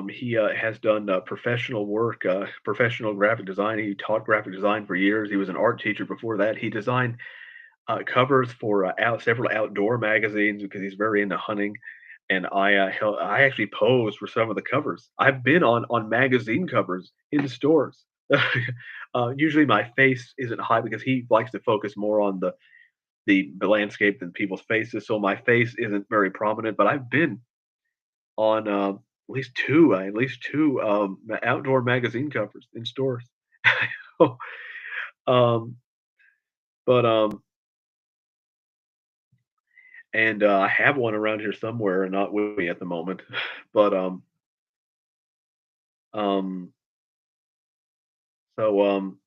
He has done professional work, professional graphic design. He taught graphic design for years. He was an art teacher before that. He designed covers for several outdoor magazines because he's very into hunting. And I actually posed for some of the covers. I've been on magazine covers in stores. Usually my face isn't high because he likes to focus more on the landscape than people's faces. So my face isn't very prominent, but I've been on, at least 2, outdoor magazine covers in stores. Oh, um, but, I have one around here somewhere and not with me at the moment. But, um, so,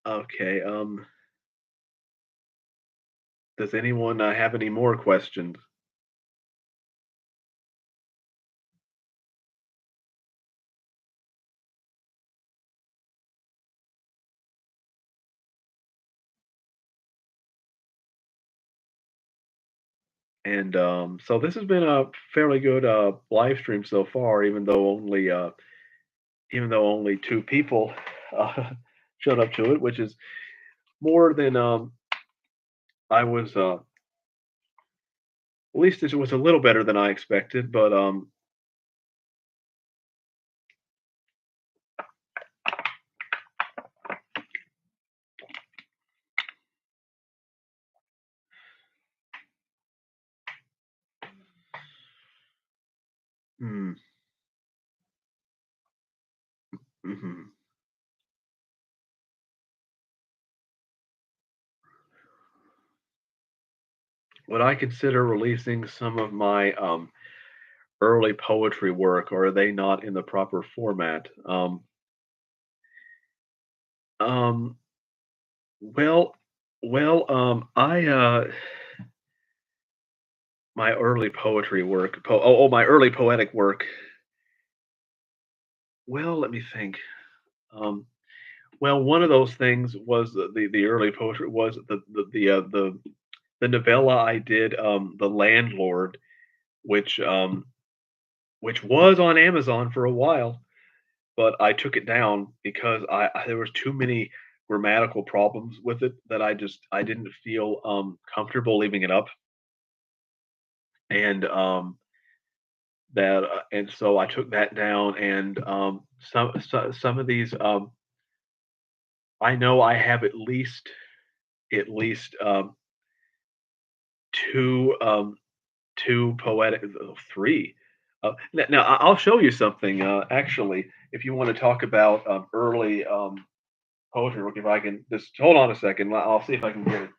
okay, does anyone, have any more questions? And, so this has been a fairly good, live stream so far, even though only 2 people, uh, showed up to it, which is more than, I was, at least it was a little better than I expected, but, mm, mhm. would I consider releasing some of my early poetry work, or are they not in the proper format? Um, well, I my early poetry work, my early poetic work. Well, let me think. Um, well, one of those things was the early poetry was the novella I did, The Landlord, which which was on Amazon for a while, but I took it down because there was too many grammatical problems with it that I didn't feel comfortable leaving it up, and and so I took that down, and some of these I know I have at least two two poetic three. Now I'll show you something actually if you want to talk about early poetry work. If I can just hold on a second, I'll see if I can get it.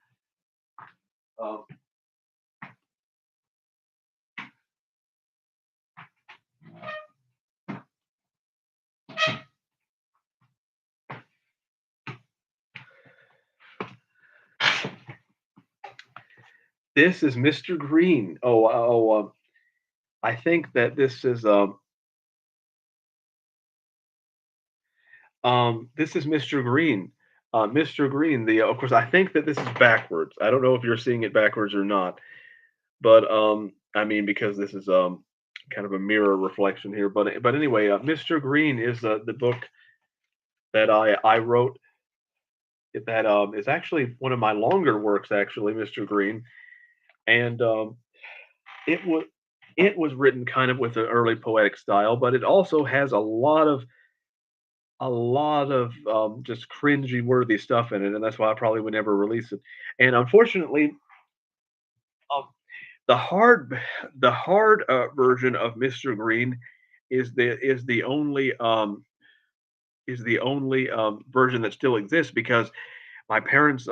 Um, this is Mr. Green. I think that this is Mr. Green. Mr. Green. The Of course I think that this is backwards. I don't know if you're seeing it backwards or not, but I mean because this is kind of a mirror reflection here. But anyway, Mr. Green is the book that I wrote. That is actually one of my longer works. Actually, Mr. Green, and it was it was written kind of with an early poetic style, but it also has a lot of just cringy worthy stuff in it, and that's why I probably would never release it. And unfortunately, um, the hard the hard version of Mr. Green is the only version that still exists because my parents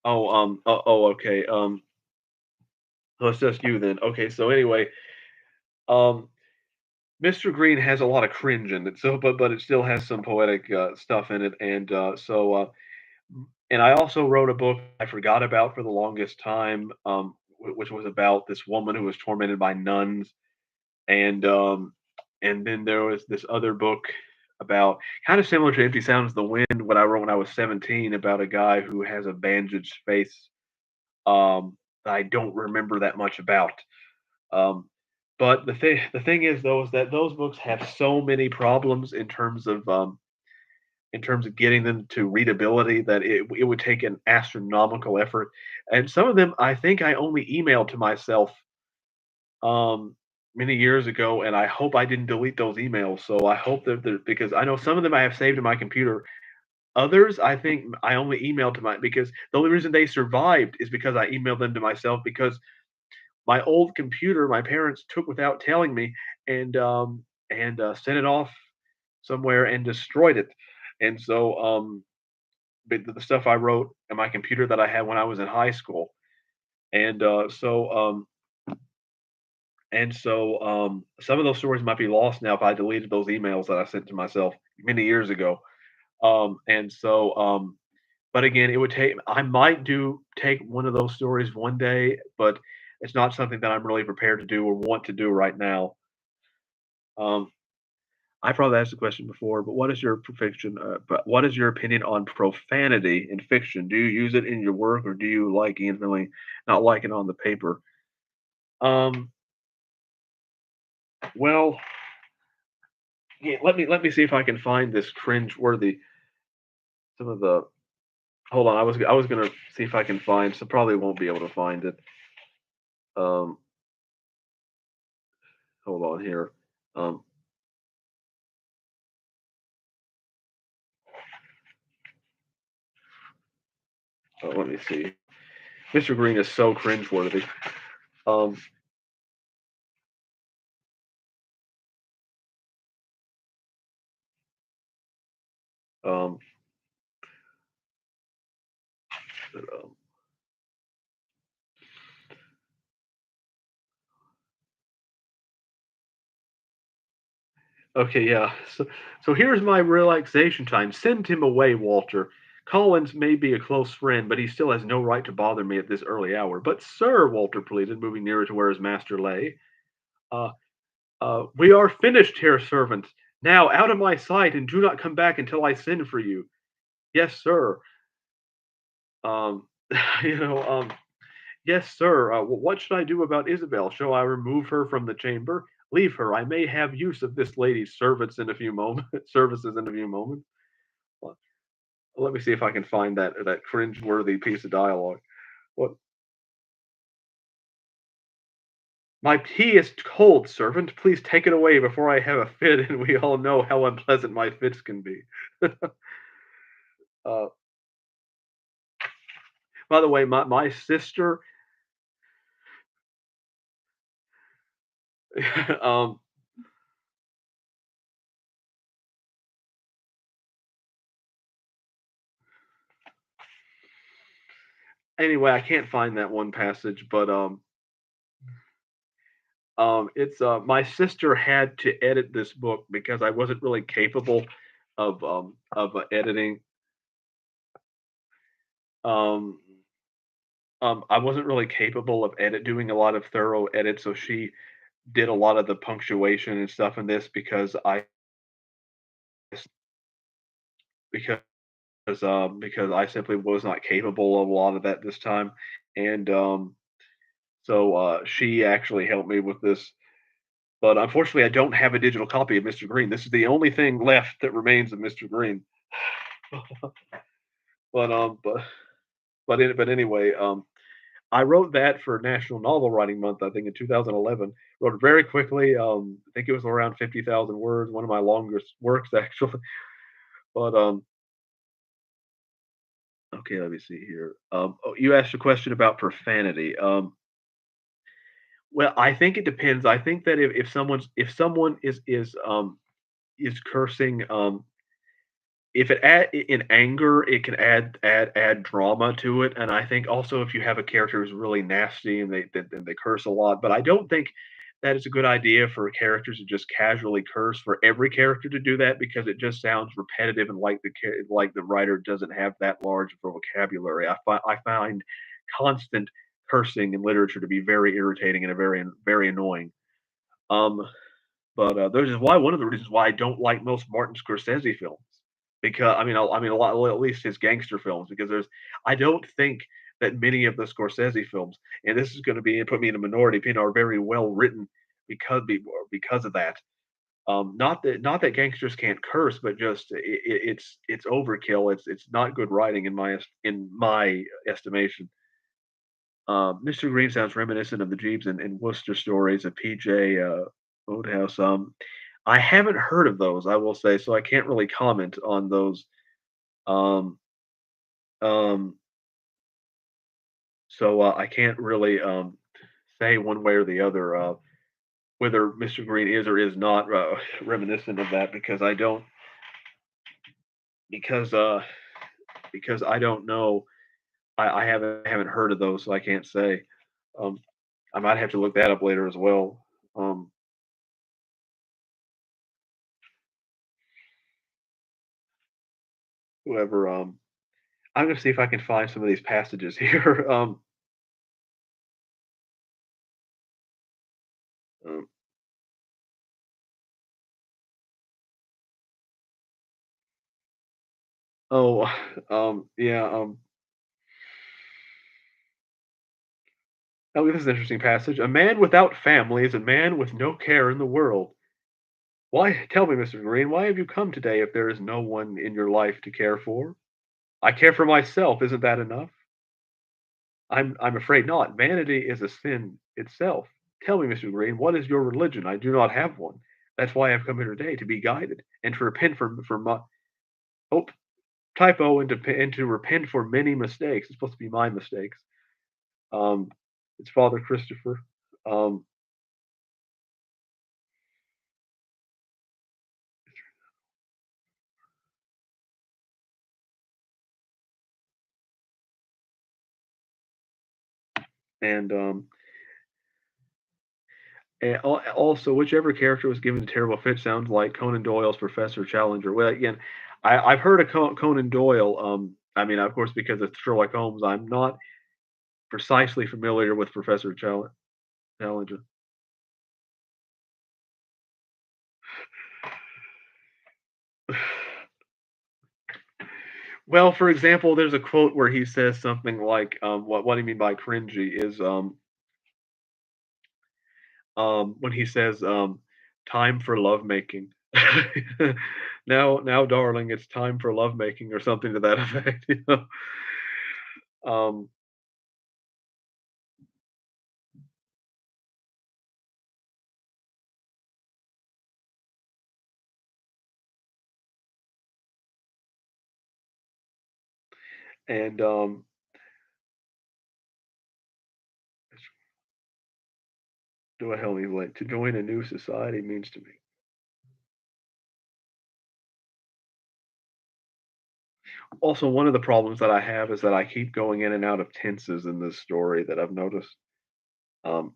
okay, so it's just you then. Okay, so anyway, um Mr. Green has a lot of cringe in it, so but it still has some poetic stuff in it, and and I also wrote a book I forgot about for the longest time, which was about this woman who was tormented by nuns, and then there was this other book about kind of similar to Empty Sounds of the Wind, what I wrote when I was 17 about a guy who has a bandaged face. That I don't remember that much about. Um, but the thing is though is that those books have so many problems in terms of getting them to readability that it would take an astronomical effort. And some of them I think I only emailed to myself many years ago, and I hope I didn't delete those emails. So I hope that because I know some of them I have saved in my computer. Others I think I only emailed to my because the only reason they survived is because I emailed them to myself because my old computer my parents took without telling me and sent it off somewhere and destroyed it. And so the stuff I wrote in my computer that I had when I was in high school. And some of those stories might be lost now if I deleted those emails that I sent to myself many years ago. And so but again, it would take I might do take one of those stories one day, but it's not something that I'm really prepared to do or want to do right now. Um, I probably asked the question before, but but what is your opinion on profanity in fiction? Do you use it in your work, or do you like instantly not like it on the paper? Um, well, yeah, let me see if I can find this cringe-worthy. Some of the hold on, I was gonna see if I can find. So probably won't be able to find it. Um, hold on here. Um, let me see. Mr. Green is so cringe-worthy. Um, um, But, okay, yeah. So here's my relaxation time. Send him away, Walter. Collins may be a close friend, but he still has no right to bother me at this early hour. But, sir, Walter pleaded, moving nearer to where his master lay, uh, we are finished here, servant. Now, out of my sight, and do not come back until I send for you. Yes, sir. Um, you know, yes, sir. What should I do about Isabel? Shall I remove her from the chamber? Leave her. I may have use of this lady's servants in a few moments. Services in a few moments. Well, let me see if I can find that cringe-worthy piece of dialogue. What? My tea is cold, servant. Please take it away before I have a fit, and we all know how unpleasant my fits can be. uh, by the way, my sister, um, anyway, I can't find that one passage, but it's my sister had to edit this book because I wasn't really capable of editing. Um, I wasn't really capable of doing a lot of thorough edits, so she did a lot of the punctuation and stuff in this because because I simply was not capable of a lot of that this time, and so she actually helped me with this. But unfortunately, I don't have a digital copy of Mr. Green. This is the only thing left that remains of Mr. Green. But but anyway, I wrote that for National Novel Writing Month. I think in 2011. Wrote it very quickly. I think it was around 50,000 words. One of my longest works actually. But okay, let me see here. Oh, you asked a question about profanity. Well, I think it depends. I think that if someone is cursing, if it in anger, it can add drama to it, and I think also if you have a character who's really nasty and they curse a lot, but I don't think that is a good idea for characters to just casually curse for every character to do that because it just sounds repetitive and like the writer doesn't have that large of a vocabulary. I find constant cursing in literature to be very irritating and a very annoying. Um, but those is why one of the reasons why I don't like most Martin Scorsese films because I mean a lot well, at least his gangster films because I don't think that many of the Scorsese films and this is going to be put me in a minority opinion are very well written because of that. Not that gangsters can't curse, but just it's overkill. It's not good writing in my estimation. Mr. Green sounds reminiscent of the Jeeves and Wooster stories of P.J. Wodehouse. I haven't heard of those, I will say, so I can't really comment on those. Um, um, so I can't really say one way or the other whether Mr. Green is or is not reminiscent of that because uh, because I don't know. I haven't heard of those, so I can't say. Um, I might have to look that up later as well. Um, whoever I'm gonna see if I can find some of these passages here. Um, oh, yeah. Oh, this is an interesting passage. A man without family is a man with no care in the world. Why? Tell me, Mr. Green, why have you come today if there is no one in your life to care for? I care for myself. Isn't that enough? I'm afraid not. Vanity is a sin itself. Tell me, Mr. Green, what is your religion? I do not have one. That's why I've come here today to be guided and to repent for my oh typo and to repent for many mistakes. It's supposed to be my mistakes. Um, it's Father Christopher. Um, And also, whichever character was given the terrible fit sounds like Conan Doyle's Professor Challenger. Well, again, I've heard of Conan Doyle. I mean, of course, because it's Sherlock Holmes. I'm not precisely familiar with Professor Challenger. Well, for example, there's a quote where he says something like, "What do you mean by cringy?" Is when he says, "Time for lovemaking." Now, darling, it's time for lovemaking, or something to that effect. You know. Um, and do I help me like to join a new society means to me. Also, one of the problems that I have is that I keep going in and out of tenses in this story that I've noticed. Um,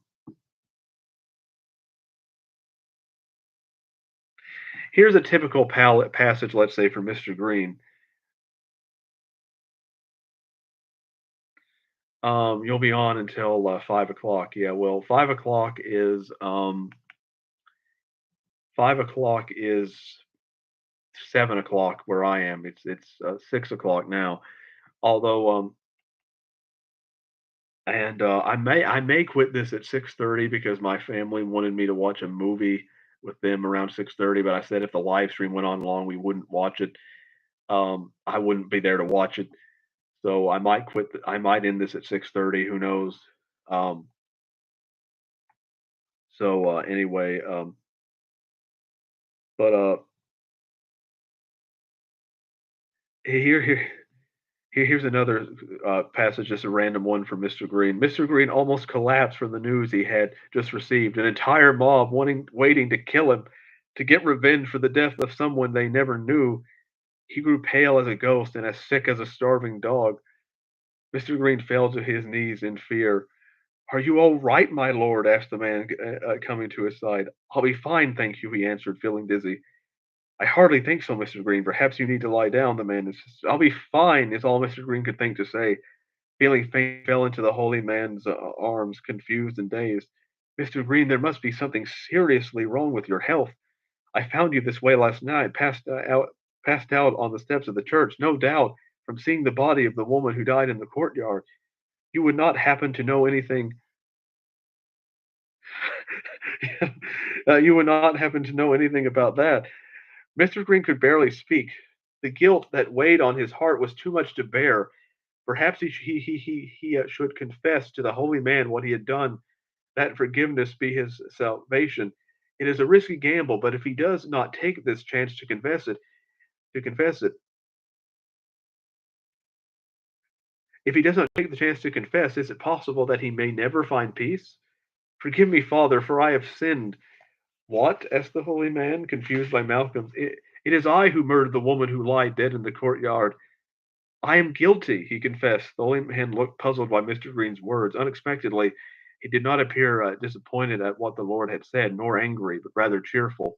Here's a typical passage, let's say, for Mr. Green. You'll be on until 5 o'clock. Yeah, well, 5 o'clock is 7 o'clock where I am. It's 6 o'clock now. Although and I may quit this at 6:30 because my family wanted me to watch a movie with them around 6:30. But I said if the live stream went on long, we wouldn't watch it. I wouldn't be there to watch it. So I might quit. I might end this at 6:30. Who knows? Um, anyway, but here here here's another passage, just a random one from Mr. Green. Mr. Green almost collapsed from the news he had just received. An entire mob waiting to kill him, to get revenge for the death of someone they never knew. He grew pale as a ghost and as sick as a starving dog. Mr. Green fell to his knees in fear. "Are you all right, my lord?" asked the man, coming to his side. "I'll be fine, thank you," he answered, feeling dizzy. "I hardly think so, Mr. Green. Perhaps you need to lie down," the man insisted. "I'll be fine," is all Mr. Green could think to say. Feeling faint, he fell into the holy man's arms, confused and dazed. "Mr. Green, there must be something seriously wrong with your health. I found you this way last night, passed out on the steps of the church, no doubt, from seeing the body of the woman who died in the courtyard. You would not happen to know anything you would not happen to know anything about that." Mr. Green could barely speak. The guilt that weighed on his heart was too much to bear. Perhaps he should confess to the holy man what he had done, that forgiveness be his salvation. It is a risky gamble, but if he does not take this chance to confess it, if he does not take the chance to confess, is it possible that he may never find peace? "Forgive me, Father, for I have sinned." "What?" asked the holy man, confused by Malcolm's. It is I who murdered the woman who lied dead in the courtyard. "I am guilty," he confessed. The holy man looked puzzled by Mr. Green's words. Unexpectedly, he did not appear disappointed at what the Lord had said, nor angry, but rather cheerful.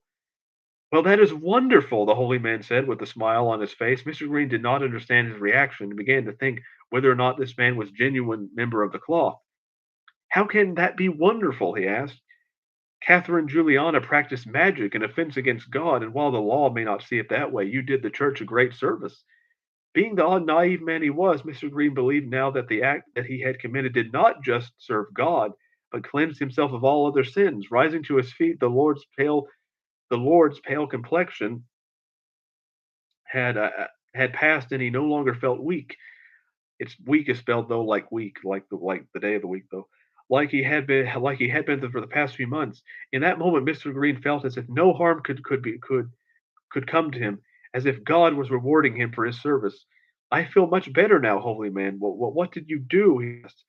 "Well, that is wonderful," the holy man said with a smile on his face. Mr. Green did not understand his reaction and began to think whether or not this man was genuine member of the cloth. "How can that be wonderful?" he asked. "Catherine Juliana practiced magic, an offense against God, and while the law may not see it that way, you did the church a great service." Being the odd, naive man he was, Mr. Green believed now that the act that he had committed did not just serve God, but cleansed himself of all other sins. Rising to his feet, the Lord's pale complexion had passed, and he no longer felt weak. It's weak is spelled though like week, like the day of the week though. Like he had been for the past few months. In that moment, Mr. Green felt as if no harm could come to him, as if God was rewarding him for his service. "I feel much better now, holy man. What did you do?" he asked.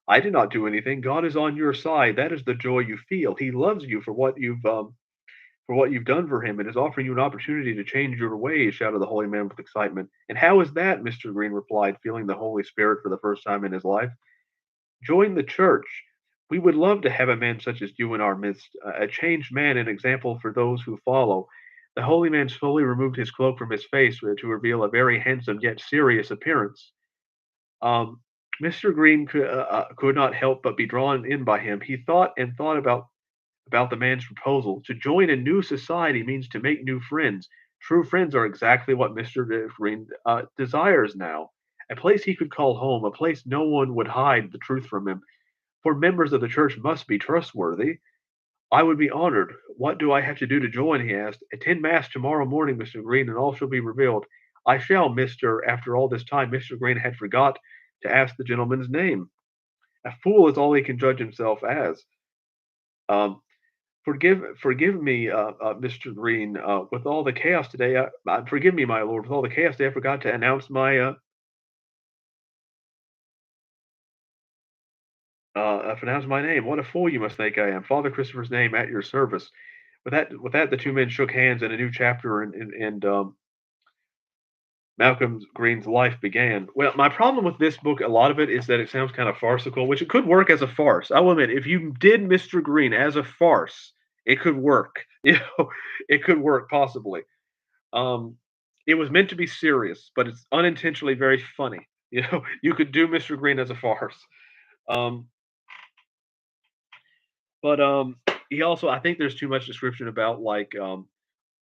"I did not do anything. God is on your side. That is the joy you feel. He loves you for what you've done for him, and is offering you an opportunity to change your ways," shouted the holy man with excitement. "And how is that?" Mr. Green replied, feeling the Holy Spirit for the first time in his life. Join the church. We would love to have a man such as you in our midst, a changed man, an example for those who follow." The holy man slowly removed his cloak from his face to reveal a very handsome yet serious appearance. Um, Mr. Green could not help but be drawn in by him. He thought and thought about the man's proposal. To join a new society means to make new friends. True friends are exactly what Mr. Green desires now. A place he could call home, a place no one would hide the truth from him. For members of the church must be trustworthy. I would be honored. What do I have to do to join? He asked. Attend Mass tomorrow morning, Mr. Green, and all shall be revealed. I shall, Mr. After all this time, Mr. Green had forgot to ask the gentleman's name. A fool is all he can judge himself as. Um, forgive me, Mr. Green, with all the chaos today. Forgive me, my lord, with all the chaos today. I forgot to announce my name. What a fool you must think I am. Father Christopher's name at your service. With that, the two men shook hands, and a new chapter in Malcolm Green's life began. Well, my problem with this book, a lot of it is that it sounds kind of farcical, which it could work as a farce. I will admit, if you did Mr. Green as a farce, it could work. It could work possibly. Um, it was meant to be serious, but it's unintentionally very funny. You could do Mr. Green as a farce. Um, but he also, I think there's too much description about like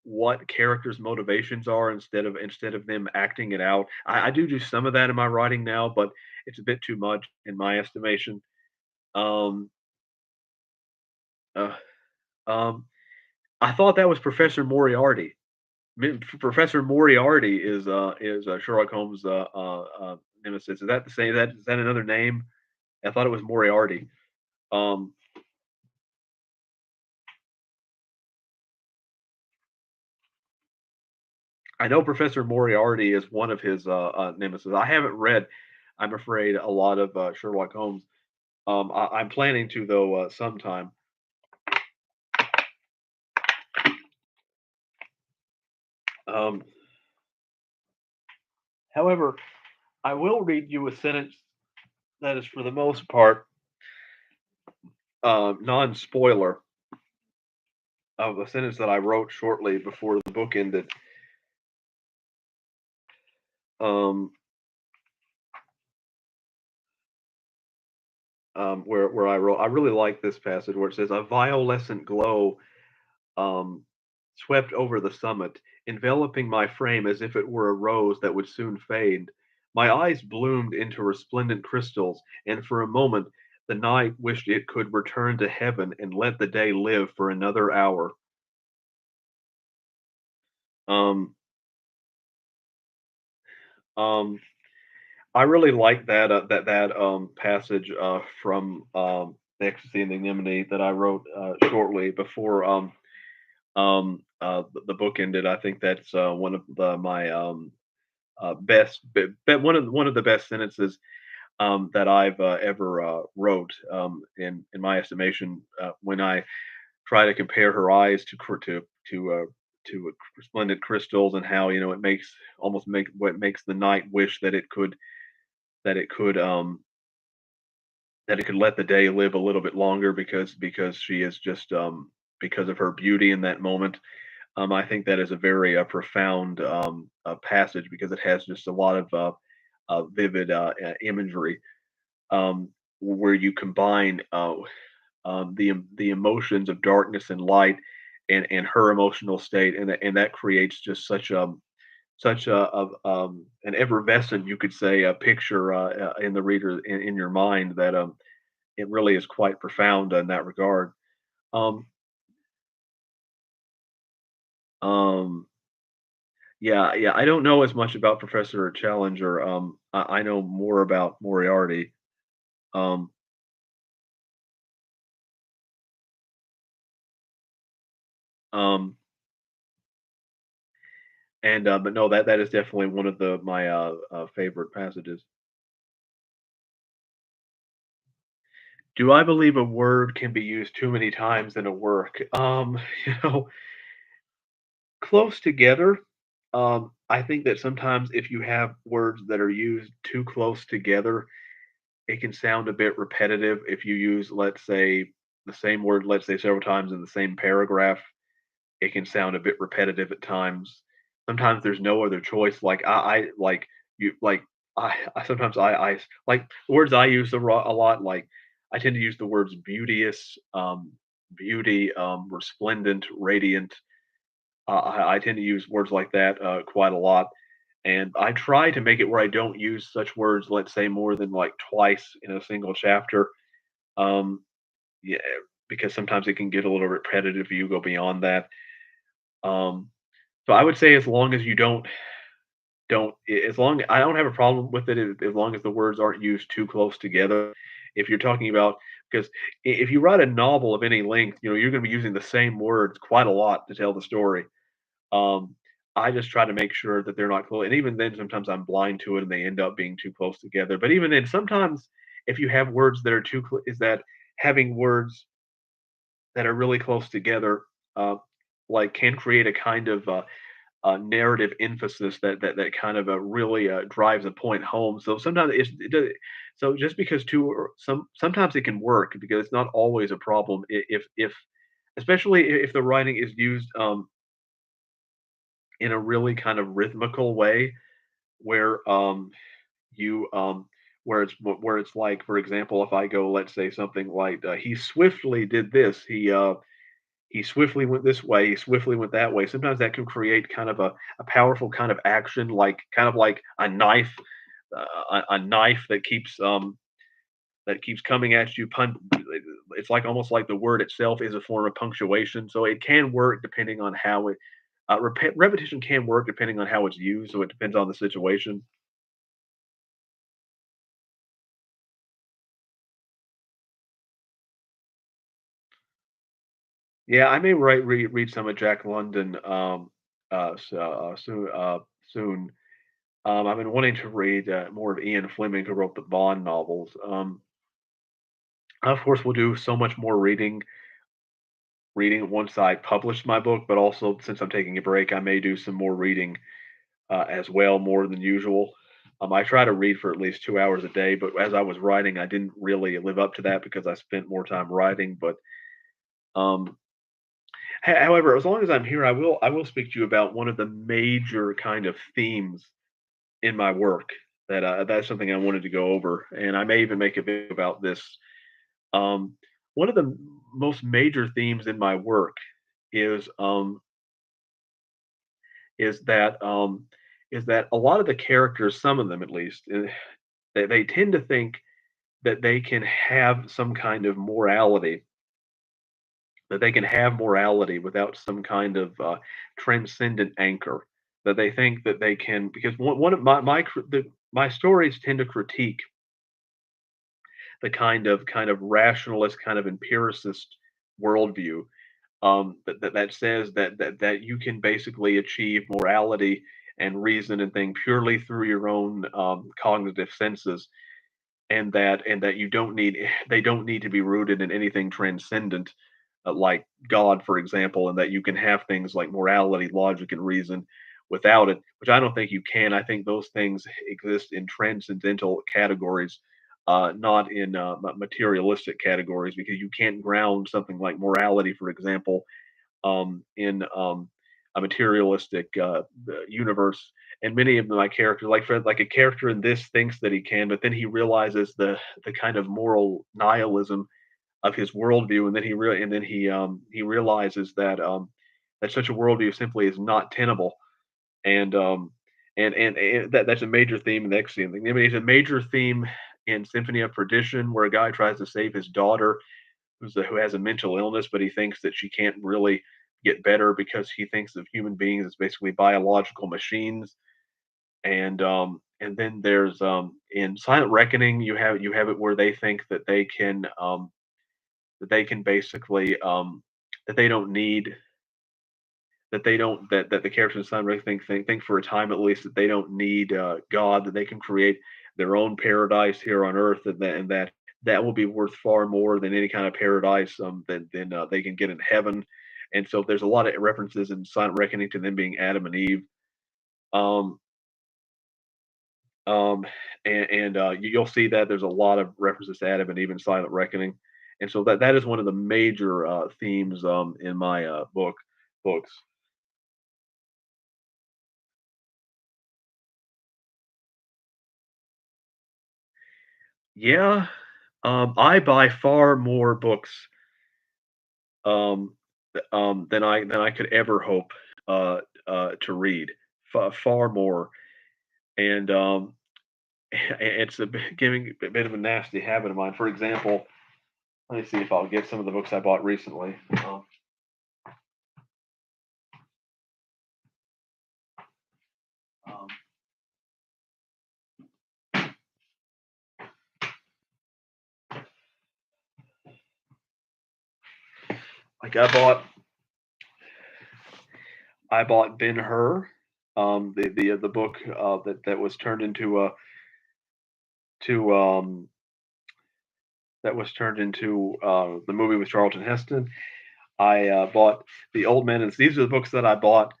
what characters' motivations are instead of them acting it out. I do some of that in my writing now, but it's a bit too much in my estimation. Um, uh, um, I thought that was Professor Moriarty. Professor Moriarty is Sherlock Holmes' nemesis. Is that the same? Is that another name? I thought it was Moriarty. Um, I know Professor Moriarty is one of his nemesis. I haven't read, I'm afraid, a lot of Sherlock Holmes. I'm planning to though sometime. Um, However, I will read you a sentence that is, for the most part, non-spoiler of a sentence that I wrote shortly before the book ended. Um, where I wrote, I really like this passage where it says, "A violescent glow um, swept over the summit, enveloping my frame as if it were a rose that would soon fade. My eyes bloomed into resplendent crystals, and for a moment the night wished it could return to heaven and let the day live for another hour." Um, um, I really like that passage from Ecstasy and Ignominy that I wrote shortly before the book ended. I think that's one of my one of the best sentences that I've ever wrote. In my estimation, when I try to compare her eyes to resplendent crystals, and how it makes almost make what makes the night wish that it could um that it could let the day live a little bit longer, because she is just because of her beauty in that moment. I think that is a very profound passage, because it has just a lot of vivid imagery, um, where you combine the emotions of darkness and light, and her emotional state, and that creates just such an effervescent, you could say, a picture in the reader, in your mind, that it really is quite profound in that regard. Um, um, yeah, yeah. I don't know as much about Professor Challenger. I know more about Moriarty. Um, um, and but no, that is definitely one of the my favorite passages. Do I believe a word can be used too many times in a work? You know, close together. I think that sometimes if you have words that are used too close together, it can sound a bit repetitive if you use, let's say, the same word, let's say, several times in the same paragraph. It can sound a bit repetitive at times. Sometimes there's no other choice. Like I like you like I sometimes like the words I use a lot. Like I tend to use the words beauteous, beauty, resplendent, radiant. I tend to use words like that quite a lot, and I try to make it where I don't use such words. Let's say more than like twice in a single chapter. Um, yeah, because sometimes it can get a little repetitive if you go beyond that. Um, so I would say as long as you don't as long I don't have a problem with it as long as the words aren't used too close together. If you're talking about because if you write a novel of any length, you're going to be using the same words quite a lot to tell the story. Um, I just try to make sure that they're not close, and even then, sometimes I'm blind to it, and they end up being too close together. But even then, sometimes if you have words that are is that having words that are really close together, like can create a kind of narrative emphasis that kind of really drives a point home. So sometimes so just because sometimes it can work because it's not always a problem if especially if the writing is used in a really kind of rhythmical way where you where it's like for example if I go let's say something like he swiftly did this he swiftly went this way, he swiftly went that way. Sometimes that can create kind of a powerful kind of action, like kind of like a knife, a knife that keeps coming at you. It's like almost like the word itself is a form of punctuation, so it can work depending on how it. Repetition can work depending on how it's used, so it depends on the situation. Yeah, I may read some of Jack London soon. I've been wanting to read more of Ian Fleming, who wrote the Bond novels. Of course, we'll do so much more reading once I publish my book, but also since I'm taking a break, I may do some more reading as well, more than usual. I try to read for at least 2 hours a day, but as I was writing, I didn't really live up to that because I spent more time writing. But um, however, as long as I'm here, I will speak to you about one of the major kind of themes in my work that's something I wanted to go over, and I may even make a video about this. Um, One of the most major themes in my work is um, is that um, is that a lot of the characters, some of them at least, they tend to think that they can have some kind of morality, that they can have morality without some kind of transcendent anchor. That they think that they can because one of my stories tend to critique the kind of rationalist, kind of empiricist worldview that says that you can basically achieve morality and reason and think purely through your own cognitive senses, and that you don't need they don't need to be rooted in anything transcendent, like God, for example, and that you can have things like morality, logic, and reason without it, which I don't think you can. I think those things exist in transcendental categories, not in materialistic categories, because you can't ground something like morality, for example, in a materialistic universe. And many of my characters, like a character in this, thinks that he can, but then he realizes the kind of moral nihilism of his worldview, and then he realizes that such a worldview simply is not tenable, and that's a major theme in the Exorcism. I mean, it's a major theme in Symphony of Perdition, where a guy tries to save his daughter, who has a mental illness, but he thinks that she can't really get better because he thinks of human beings as basically biological machines. And then there's in Silent Reckoning, you have it where they think that they can basically that they don't need that they don't that the characters in Silent Reckoning think for a time at least that they don't need God, that they can create their own paradise here on Earth, and that will be worth far more than any kind of paradise than they can get in heaven. And so there's a lot of references in Silent Reckoning to them being Adam and Eve. Um, Um, you'll see that there's a lot of references to Adam and Eve and Silent Reckoning, and so that is one of the major themes in my books. Yeah, I buy far more books um, than I could ever hope to read. Far more, and it's giving a bit of a nasty habit of mine. For example, let me see if I'll get some of the books I bought recently. Um, like I bought Ben Hur, the book that was turned into to that was turned into the movie with Charlton Heston. I bought The Old Man and these are the books that I bought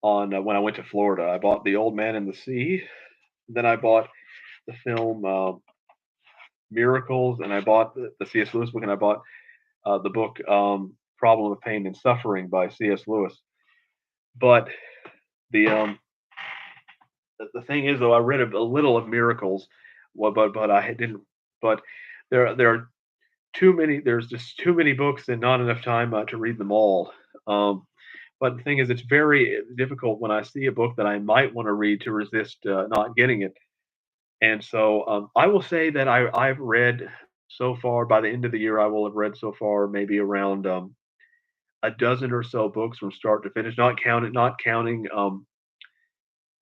on when I went to Florida. I bought The Old Man and the Sea. Then I bought the film Miracles, and I bought the C.S. Lewis book, and I bought the book Problem of Pain and Suffering by C.S. Lewis. But the the thing is, though, I read a little of Miracles, but I didn't. But there are too many. There's just too many books and not enough time to read them all. Um, but the thing is, it's very difficult when I see a book that I might want to read to resist not getting it. And so I will say that I've read so far. By the end of the year, I will have read so far maybe around a dozen or so books from start to finish, not counting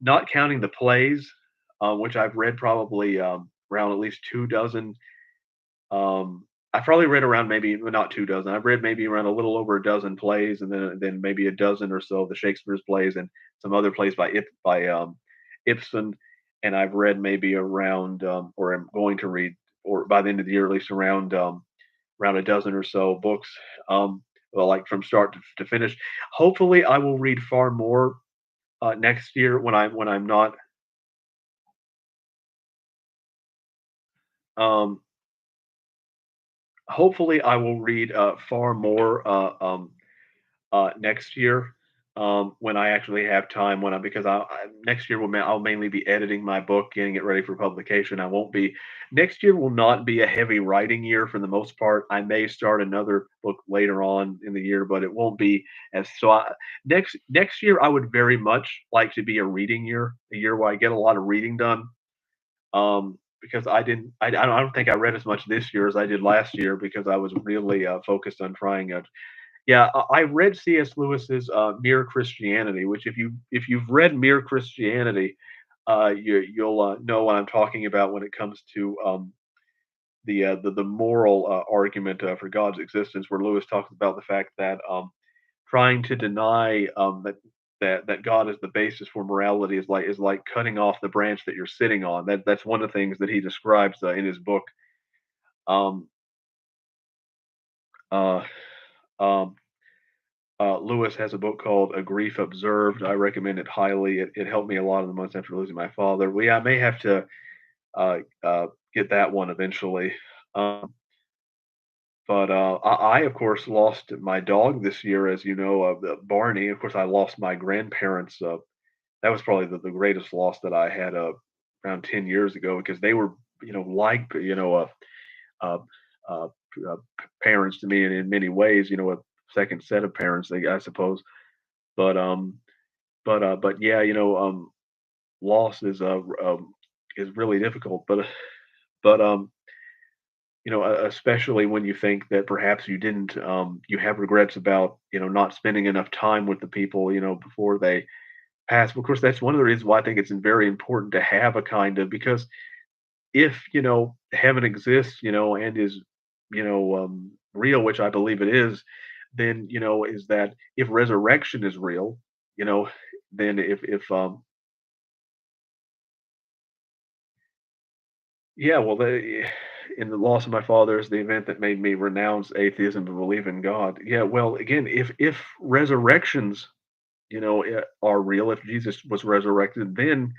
the plays, which I've read probably around at least 2 dozen. I've probably read around maybe well, not 2 dozen. I've read maybe around a little over a dozen plays, and then maybe a dozen or so of the Shakespeare's plays, and some other plays by Ibsen. And I've read maybe around, or I'm going to read, or by the end of the year, at least around a dozen or so books. Well, like from start to finish. Hopefully, I will read far more next year when I'm not. Um, Hopefully, I will read far more next year when I actually have time. Because next year I'll mainly be editing my book, getting it ready for publication. I won't be Next year will not be a heavy writing year for the most part. I may start another book later on in the year, but it won't be as so. Next year I would very much like to be a reading year, a year where I get a lot of reading done. Because I don't think I read as much this year as I did last year because I was really focused on trying yeah, I read C.S. Lewis's Mere Christianity, which if you've read Mere Christianity, you'll know what I'm talking about when it comes to the moral argument for God's existence, where Lewis talks about the fact that trying to deny that God is the basis for morality is like cutting off the branch that you're sitting on. That's one of the things that he describes in his book. Um, uh, um, Lewis has a book called A Grief Observed. I recommend it highly. It helped me a lot in the months after losing my father. I may have to uh, uh, get that one eventually. Um, but of course, lost my dog this year, as you know, Barney. Of course, I lost my grandparents. That was probably the greatest loss that I had around 10 years ago because they were, like, uh, uh, parents to me in many ways, a second set of parents, I suppose. But but yeah, loss is really difficult. But especially when you think that perhaps you have regrets about not spending enough time with the people before they pass. Of course, that's one of the reasons why I think it's very important to have a kind of because if heaven exists, and is real, which I believe it is, then is that if resurrection is real, you know, then if yeah, well, in the loss of my father is the event that made me renounce atheism and believe in God. Yeah, well, again, if resurrections, are real, if Jesus was resurrected, then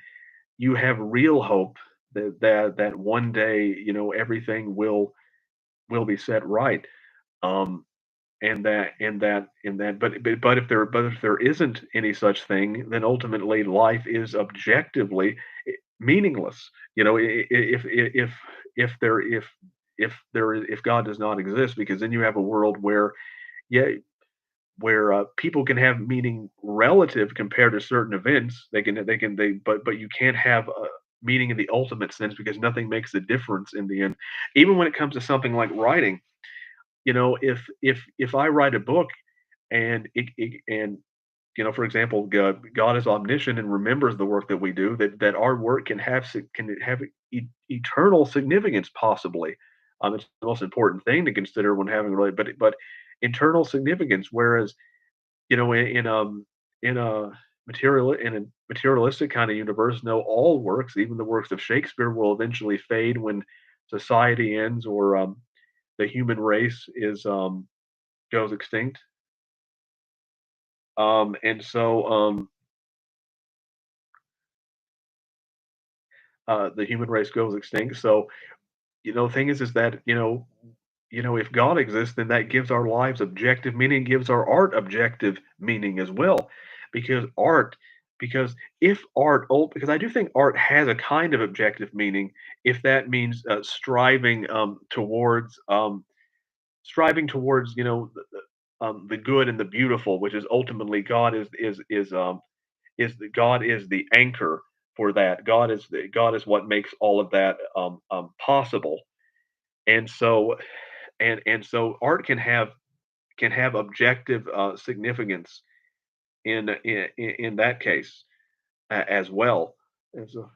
you have real hope that one day, everything will be set right. Um, but if there isn't any such thing, then ultimately life is objectively meaningless. If God does not exist, because then you have a world where, yeah, people can have meaning relative compared to certain events. But you can't have meaning in the ultimate sense, because nothing makes a difference in the end. Even when it comes to something like writing, if I write a book, and for example, God is omniscient and remembers the work that we do, that our work can have eternal significance, possibly. It's the most important thing to consider when having really, but internal significance. Whereas, in a materialistic kind of universe, no, all works, even the works of Shakespeare, will eventually fade when society ends, or the human race is goes extinct. And so the human race goes extinct. So, the thing is that, if God exists, then that gives our lives objective meaning, gives our art objective meaning as well. Because art, because if art, because I do think art has a kind of objective meaning, if that means striving towards, the good and the beautiful, which is ultimately God is the anchor for that. God is what makes all of that possible. And so art can have objective significance in that case, as well. And so,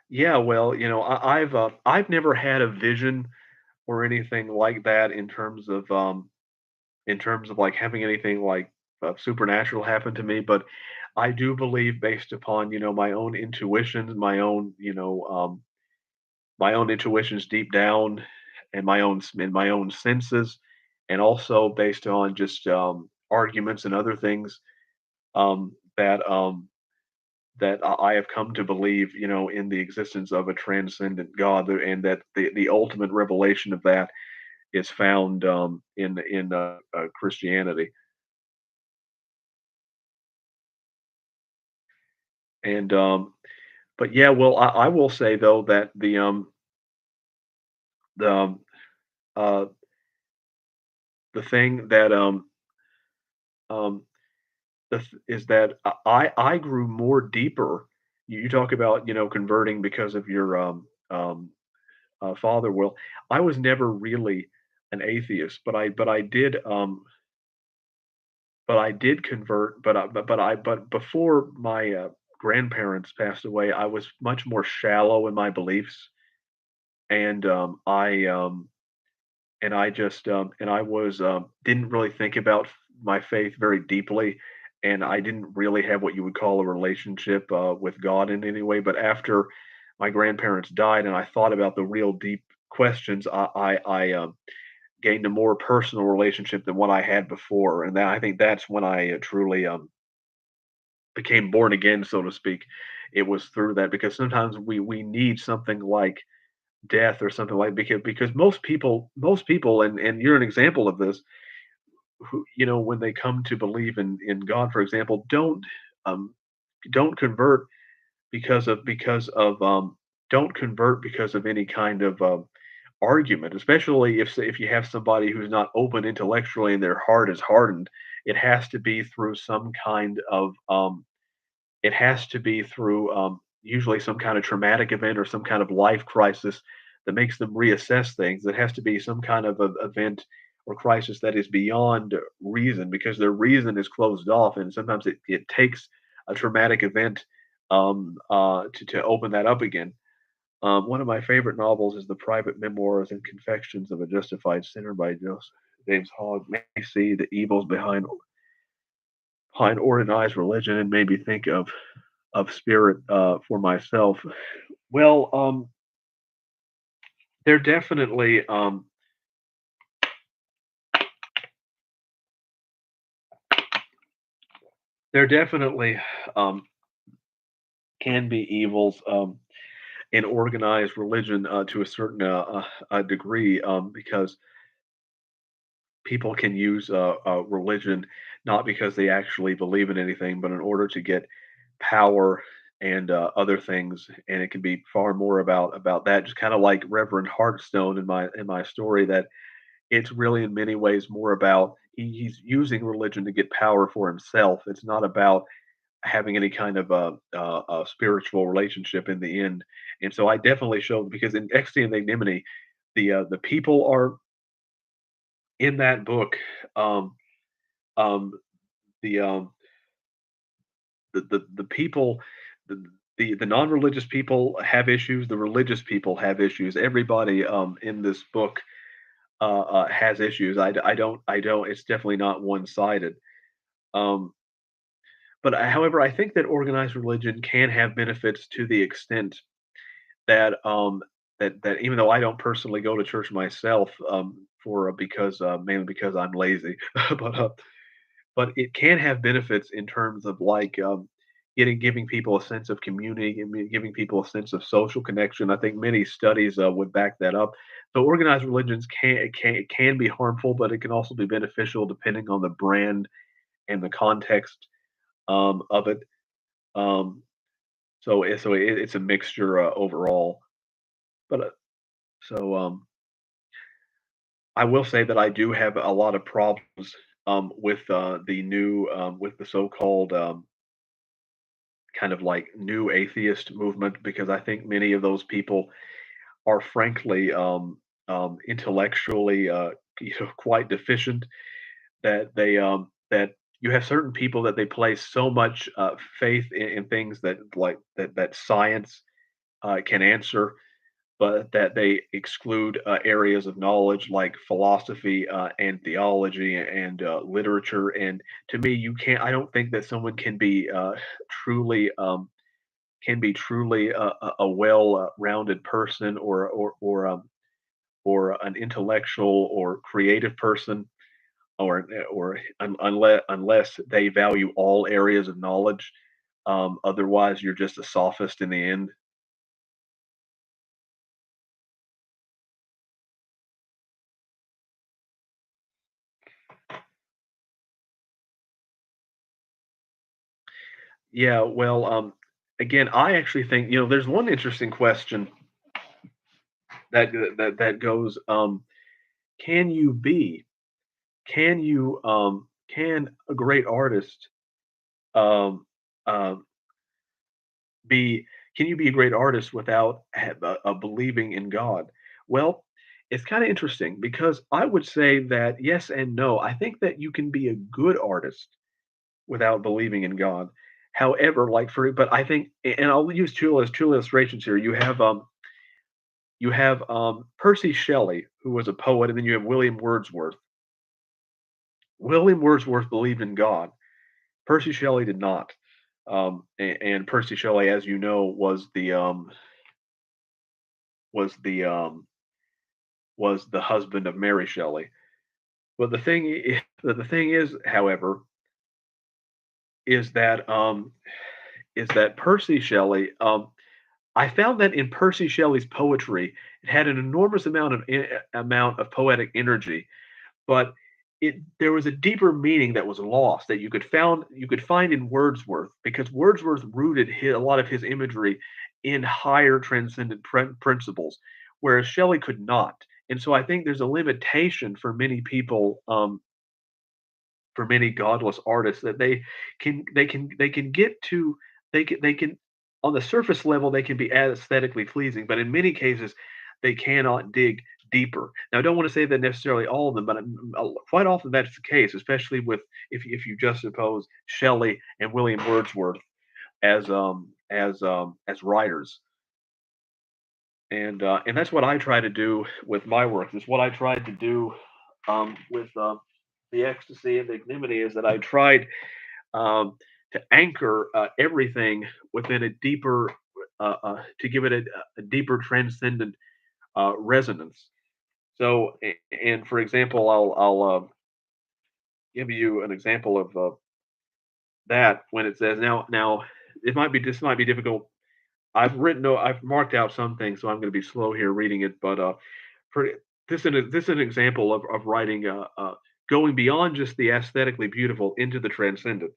yeah, well, I've never had a vision or anything like that, in terms of like having anything like supernatural happen to me. But I do believe, based upon my own intuitions, my own intuitions deep down, and my own senses, and also based on just arguments and other things, that I have come to believe, in the existence of a transcendent God, and that the ultimate revelation of that is found in Christianity. And but yeah, well, I will say though that the uh, the thing that um, is that I grew more deeper. You talk about, converting because of your father. Well, I was never really an atheist, but I did convert. But before my grandparents passed away, I was much more shallow in my beliefs, and I just and I was didn't really think about my faith very deeply, and I didn't really have what you would call a relationship with God in any way. But after my grandparents died, and I thought about the real deep questions, I gained a more personal relationship than what I had before, and I think that's when I truly became born again, so to speak. It was through that, because sometimes we need something like death or something, like, because most people, and you're an example of this, who, when they come to believe in God, for example, um don't convert because of don't convert because of any kind of argument, especially if you have somebody who's not open intellectually and their heart is hardened. It has to be through some kind of it has to be through, usually some kind of traumatic event or some kind of life crisis that makes them reassess things. It has to be some kind of event or crisis that is beyond reason, because their reason is closed off, and sometimes it takes a traumatic event to open that up again. One of my favorite novels is The Private Memoirs and Confessions of a Justified Sinner by Joseph James Hogg. Made me see the evils behind organized religion, and made me think of spirit for myself. Well, They're definitely there definitely um, can be evils in organized religion to a certain degree because people can use religion not because they actually believe in anything, but in order to get power and other things. And it can be far more about that. Just kind of like Reverend Hartstone in my story, that it's really in many ways more about he's using religion to get power for himself. It's not about having any kind of spiritual relationship in the end. And so I definitely show because in Ecstasy and Ignominy, the people are in that book. Um, um, the the people the the non-religious people have issues, the religious people have issues. Everybody in this book has issues. I don't it's definitely not one-sided. um but however, I think that organized religion can have benefits to the extent that that even though I don't personally go to church myself for because mainly because I'm lazy. but but it can have benefits in terms of like getting giving people a sense of community, giving people a sense of social connection. I think many studies would back that up. So organized religions can be harmful, but it can also be beneficial depending on the brand and the context of it. Um, it's a mixture overall. But so I will say that I do have a lot of problems with the new with the so-called kind of like new atheist movement, because I think many of those people are frankly intellectually quite deficient. That you have certain people that they place so much faith in things that that science can answer, but that they exclude areas of knowledge like philosophy and theology and literature. And to me, you can't. I don't think that someone truly can be truly a well-rounded person or an intellectual or creative person unless they value all areas of knowledge. Otherwise, you're just a sophist in the end. Yeah, well, again, I actually think there's one interesting question that goes, can you be can a great artist um, um, be can you be a great artist without believing in God? Well, it's kind of interesting because I would say that yes and no. I think that you can be a good artist without believing in God. However, like for but I think, and I'll use two illustrations here. You have Percy Shelley, who was a poet, and then you have William Wordsworth. William Wordsworth believed in God. Percy Shelley did not. And Percy Shelley, as you know, was the husband of Mary Shelley. But the thing is, however, is that um, is that Percy Shelley. I found that in Percy Shelley's poetry, it had an enormous amount of poetic energy, but there was a deeper meaning that was lost that you could find in Wordsworth, because Wordsworth rooted a lot of his imagery in higher transcendent principles, whereas Shelley could not. And so I think there's a limitation for many godless artists, that they can get to they can on the surface level they can be aesthetically pleasing, but in many cases they cannot dig deeper. Now, I don't want to say that necessarily all of them, but quite often that's the case, especially with if you just suppose Shelley and William Wordsworth as writers. And that's what I try to do with my work. Is what I tried to do with the Ecstasy and the Ignominy, is that I tried um, to anchor everything within a deeper, to give it a deeper transcendent resonance. So, and for example, I'll give you an example of that when it says now it might be this might be difficult. I've marked out some things, so I'm going to be slow here reading it. But for this is an example of writing going beyond just the aesthetically beautiful into the transcendent.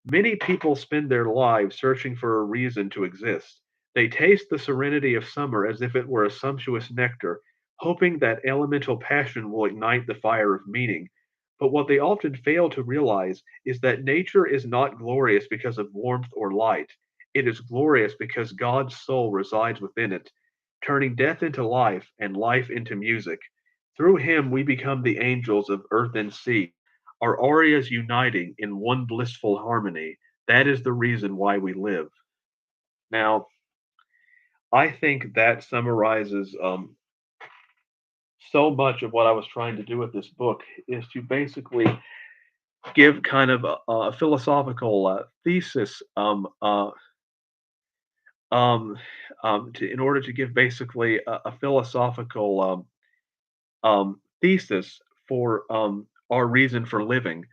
Many people spend their lives searching for a reason to exist. They taste the serenity of summer as if it were a sumptuous nectar, hoping that elemental passion will ignite the fire of meaning. But what they often fail to realize is that nature is not glorious because of warmth or light. It is glorious because God's soul resides within it, turning death into life and life into music. Through him, we become the angels of earth and sea, our arias uniting in one blissful harmony. That is the reason why we live. Now, I think that summarizes so much of what I was trying to do with this book is to basically give kind of a philosophical thesis um, in order to give basically a philosophical thesis for our reason for living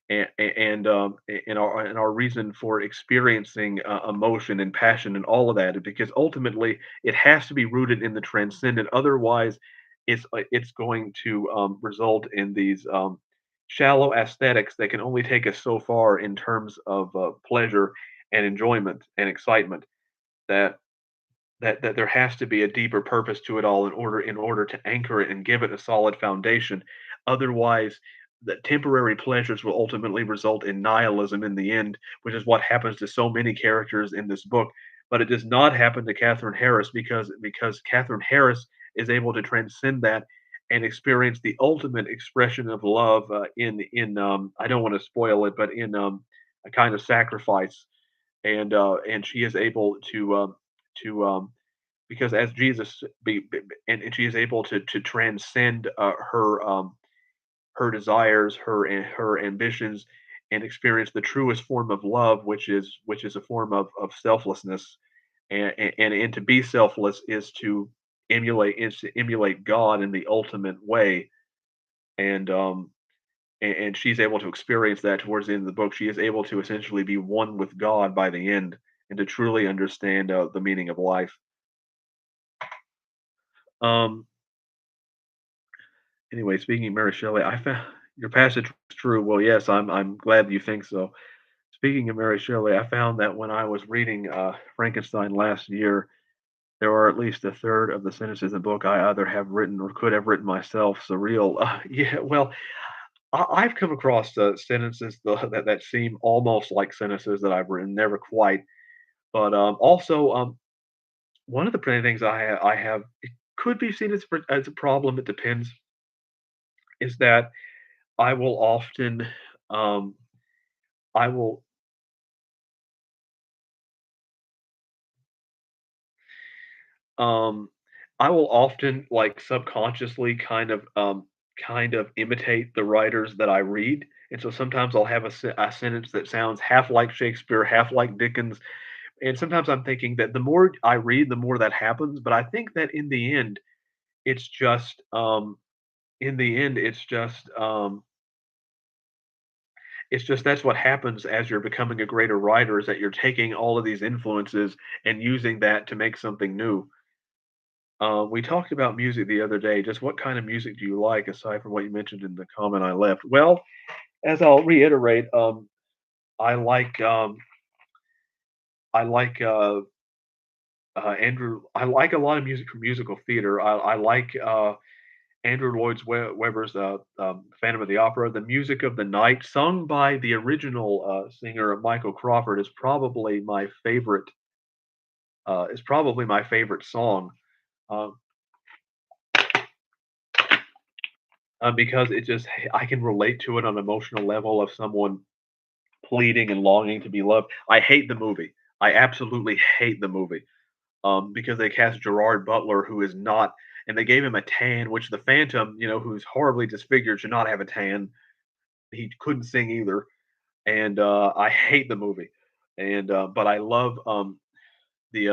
and our reason for experiencing emotion and passion and all of that because ultimately it has to be rooted in the transcendent, otherwise it's going to result in these shallow aesthetics that can only take us so far in terms of pleasure and enjoyment and excitement that that there has to be a deeper purpose to it all in order to anchor it and give it a solid foundation. Otherwise, the temporary pleasures will ultimately result in nihilism in the end, which is what happens to so many characters in this book. But it does not happen to Catherine Harris because Catherine Harris is able to transcend that and experience the ultimate expression of love in I don't want to spoil it, but in a kind of sacrifice, and she is able to because as Jesus and she is able to transcend her desires, her ambitions, and experience the truest form of love, which is a form of selflessness, and to be selfless is to emulate God in the ultimate way, and and she's able to experience that towards the end of the book. She is able to essentially be one with God by the end, and to truly understand the meaning of life. Um, Anyway, speaking of Mary Shelley, I found your passage was true. Well, yes, I'm glad you think so. Speaking of Mary Shelley, I found that when I was reading Frankenstein last year, there are at least a third of the sentences in the book I either have written or could have written myself. Surreal. Yeah, well, I've come across sentences that seem almost like sentences that I've written, never quite. But also, one of the pretty things I have it could be seen as a problem. It depends. Is that I will often, um, I will, um, I will often like subconsciously kind of imitate the writers that I read, and so sometimes I'll have a sentence that sounds half like Shakespeare, half like Dickens, and sometimes I'm thinking that the more I read, the more that happens. But I think that it's just, in the end, it's just that's what happens as you're becoming a greater writer is that you're taking all of these influences and using that to make something new. We talked about music the other day. Just what kind of music do you like aside from what you mentioned in the comment I left? Well, as I'll reiterate, I like I like Andrew. I like a lot of music from musical theater. I like Andrew Lloyd Webber's Phantom of the Opera. The music of the night, sung by the original singer Michael Crawford, is probably my favorite song. Uh, because it just I can relate to it on an emotional level of someone pleading and longing to be loved. I hate the movie. I absolutely hate the movie because they cast Gerard Butler, who is not, and they gave him a tan, which the Phantom, who's horribly disfigured, should not have a tan. He couldn't sing either, and I hate the movie. And but I love the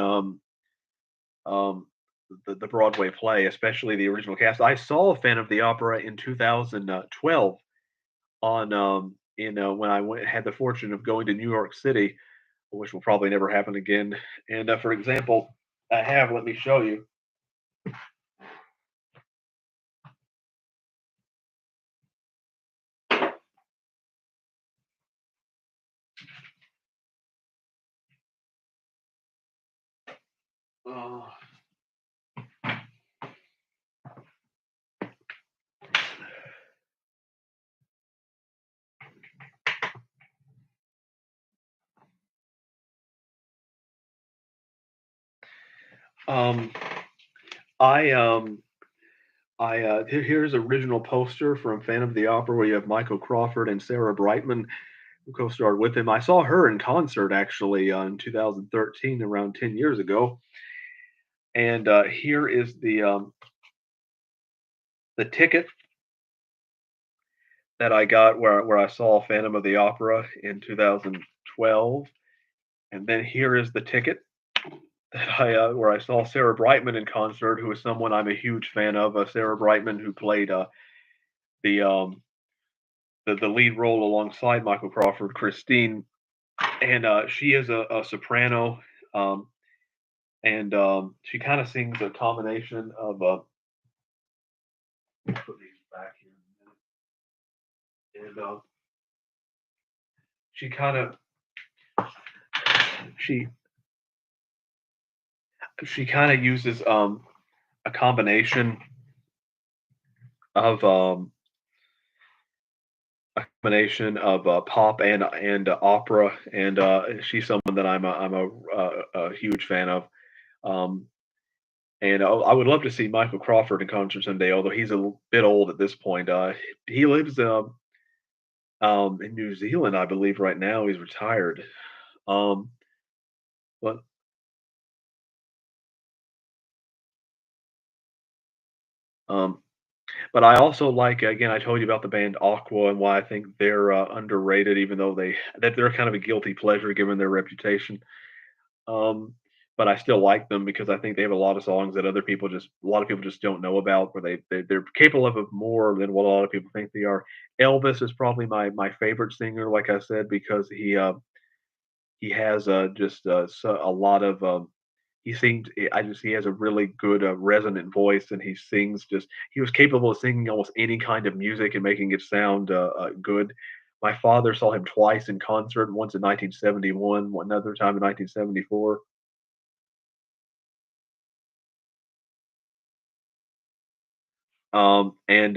the Broadway play, especially the original cast. I saw Phantom of the Opera in 2012 on when I went had the fortune of going to New York City, which will probably never happen again. And for example, I have let me show you. Uh, um, I here's original poster from Phantom of the Opera where you have Michael Crawford and Sarah Brightman who co-starred with him. I saw her in concert actually in 2013, around 10 years ago. And here is the ticket that I got where I saw Phantom of the Opera in 2012, and then here is the ticket that I where I saw Sarah Brightman in concert, who is someone I'm a huge fan of. Sarah Brightman, who played the the lead role alongside Michael Crawford, Christine, and she is a soprano, um, and she kind of sings a combination of. Put these back here in a minute. And she kind of she she kind of uses a of um, combination of pop and opera, and she's someone that a huge fan of. Um, and I would love to see Michael Crawford in concert someday, although he's bit old at this point. He lives in New Zealand, I believe, right now. He's retired. Um, but um, but I also like again. I told you about the band Aqua and why I think they're underrated, even though they're kind of a guilty pleasure given their reputation. Um, but I still like them because I think they have a lot of songs that a lot of people just don't know about, where they're capable of more than what a lot of people think they are. Elvis is probably my favorite singer, like I said, because he has just a lot of he has a really good resonant voice, and he was capable of singing almost any kind of music and making it sound good. My father saw him twice in concert, once in 1971, another time in 1974. And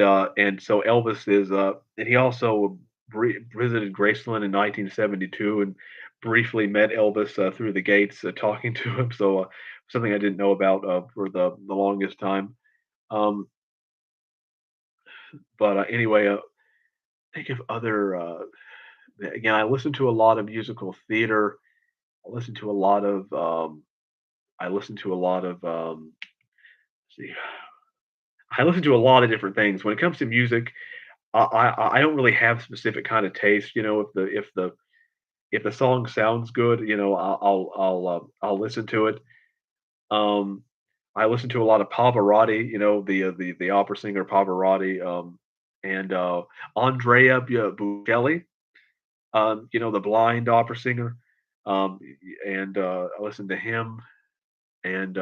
so Elvis is, and he also visited Graceland in 1972 and briefly met Elvis through the gates, talking to him. So something I didn't know about for the longest time. Um, but anyway, think of other. Again, I listen to a lot of musical theater. I listen to a lot of. I listen to a lot of. See, I listen to a lot of different things when it comes to music. I don't really have specific kind of taste. You know, if the song sounds good, you know, I'll listen to it. Um, I listen to a lot of Pavarotti. You know, the opera singer Pavarotti, and Andrea Bocelli. You know, the blind opera singer. And I listen to him. And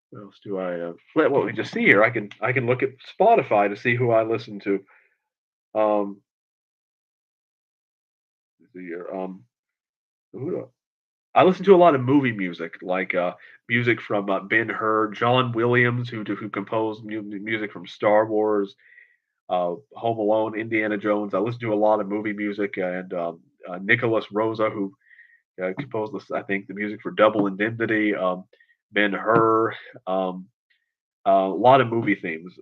what else do I? What we just see here? I can look at Spotify to see who I listen to. Um, the who do I listen to a lot of movie music, like music from Ben-Hur, John Williams, who composed music from Star Wars, Home Alone, Indiana Jones. I listen to a lot of movie music, and Nicholas Rosa, who composed I think the music for Double Indemnity, Ben-Hur, um, a lot of movie themes.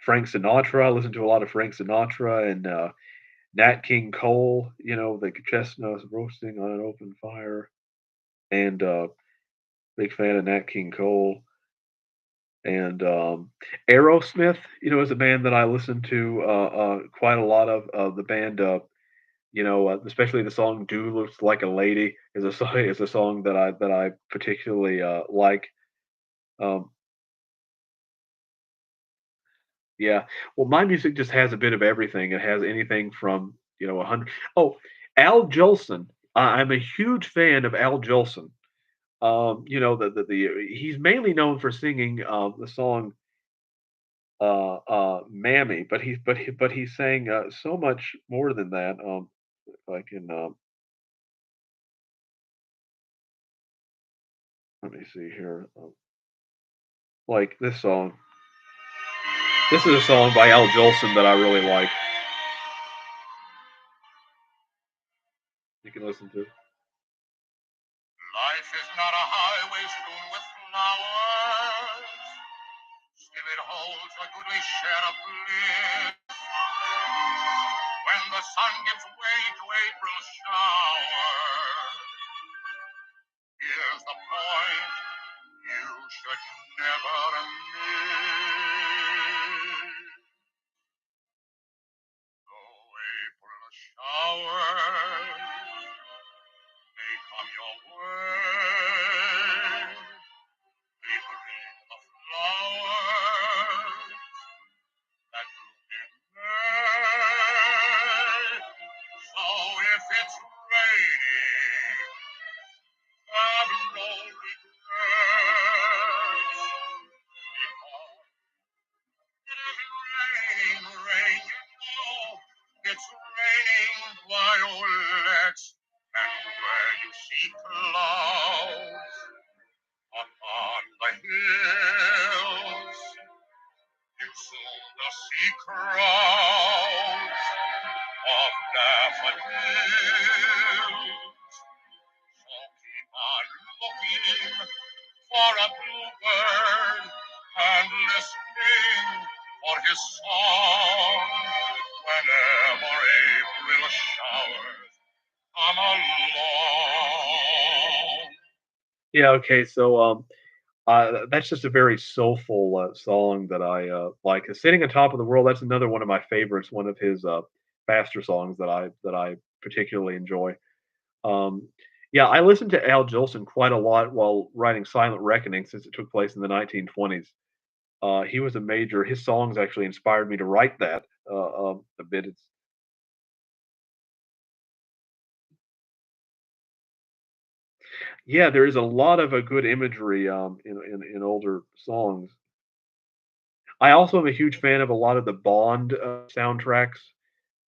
Frank Sinatra. I listen to a lot of Frank Sinatra and Nat King Cole. You know, the chestnuts roasting on an open fire, and big fan of Nat King Cole. And Aerosmith, you know, is a band that I listen to quite a lot of. The band, especially the song "Do Looks Like a Lady" is a song that I particularly like. Um, yeah, well, my music just has a bit of everything. It has anything from 100. Oh, Al Jolson. I'm a huge fan of Al Jolson. He's mainly known for singing the song "Mammy," but he sang so much more than that. If I can, let me see here. Like this song. This is a song by Al Jolson that I really like. You can listen to. Life is not a highway strewn with flowers. Still it holds a goodly share of bliss. When the sun gives way to April showers, here's the point you should never miss. Though April showers may come your way, they bring the flowers that bloomed in May. So if it's raining, have no regrets, because it is raining, rain, it's raining violets, and where you see clouds upon the hills, you soon will see crowds of daffodils. So keep on looking for a bluebird and listening for his song whenever April showers come along. Yeah, okay, so that's just a very soulful song that I like. "Sitting on Top of the World," that's another one of my favorites, one of his faster songs that I particularly enjoy. Um, yeah, I listened to Al Jolson quite a lot while writing Silent Reckoning since it took place in the 1920s. He was a major his songs actually inspired me to write that a bit. Yeah, there is a lot of good imagery in older songs. I also am a huge fan of a lot of the Bond soundtracks,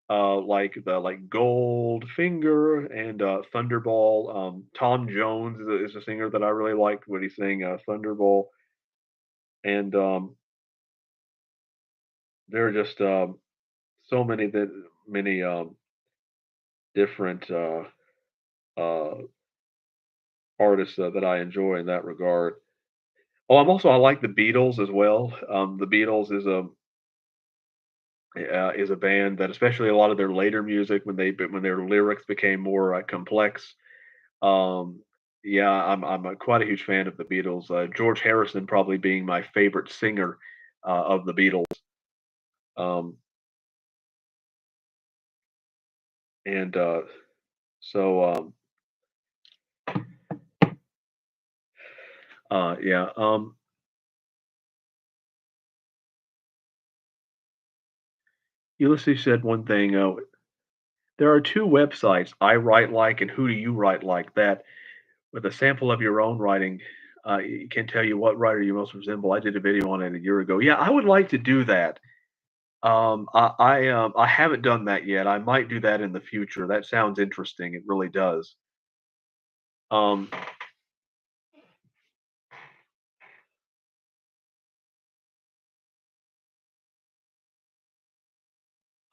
like Goldfinger and Thunderball. Tom Jones is a singer that I really liked when he sang Thunderball, and there are just so many different uh, artists that I enjoy in that regard. Oh, I like the Beatles as well. The Beatles is a band that, especially a lot of their later music, when their lyrics became more complex. Um, yeah, I'm quite a huge fan of the Beatles. George Harrison probably being my favorite singer of the Beatles. Um, and so yeah. Ulysses said one thing. There are two websites, I Write Like and Who Do You Write Like, that with a sample of your own writing, it can tell you what writer you most resemble. I did a video on it a year ago. Yeah, I would like to do that. I haven't done that yet. I might do that in the future. That sounds interesting. It really does. Um,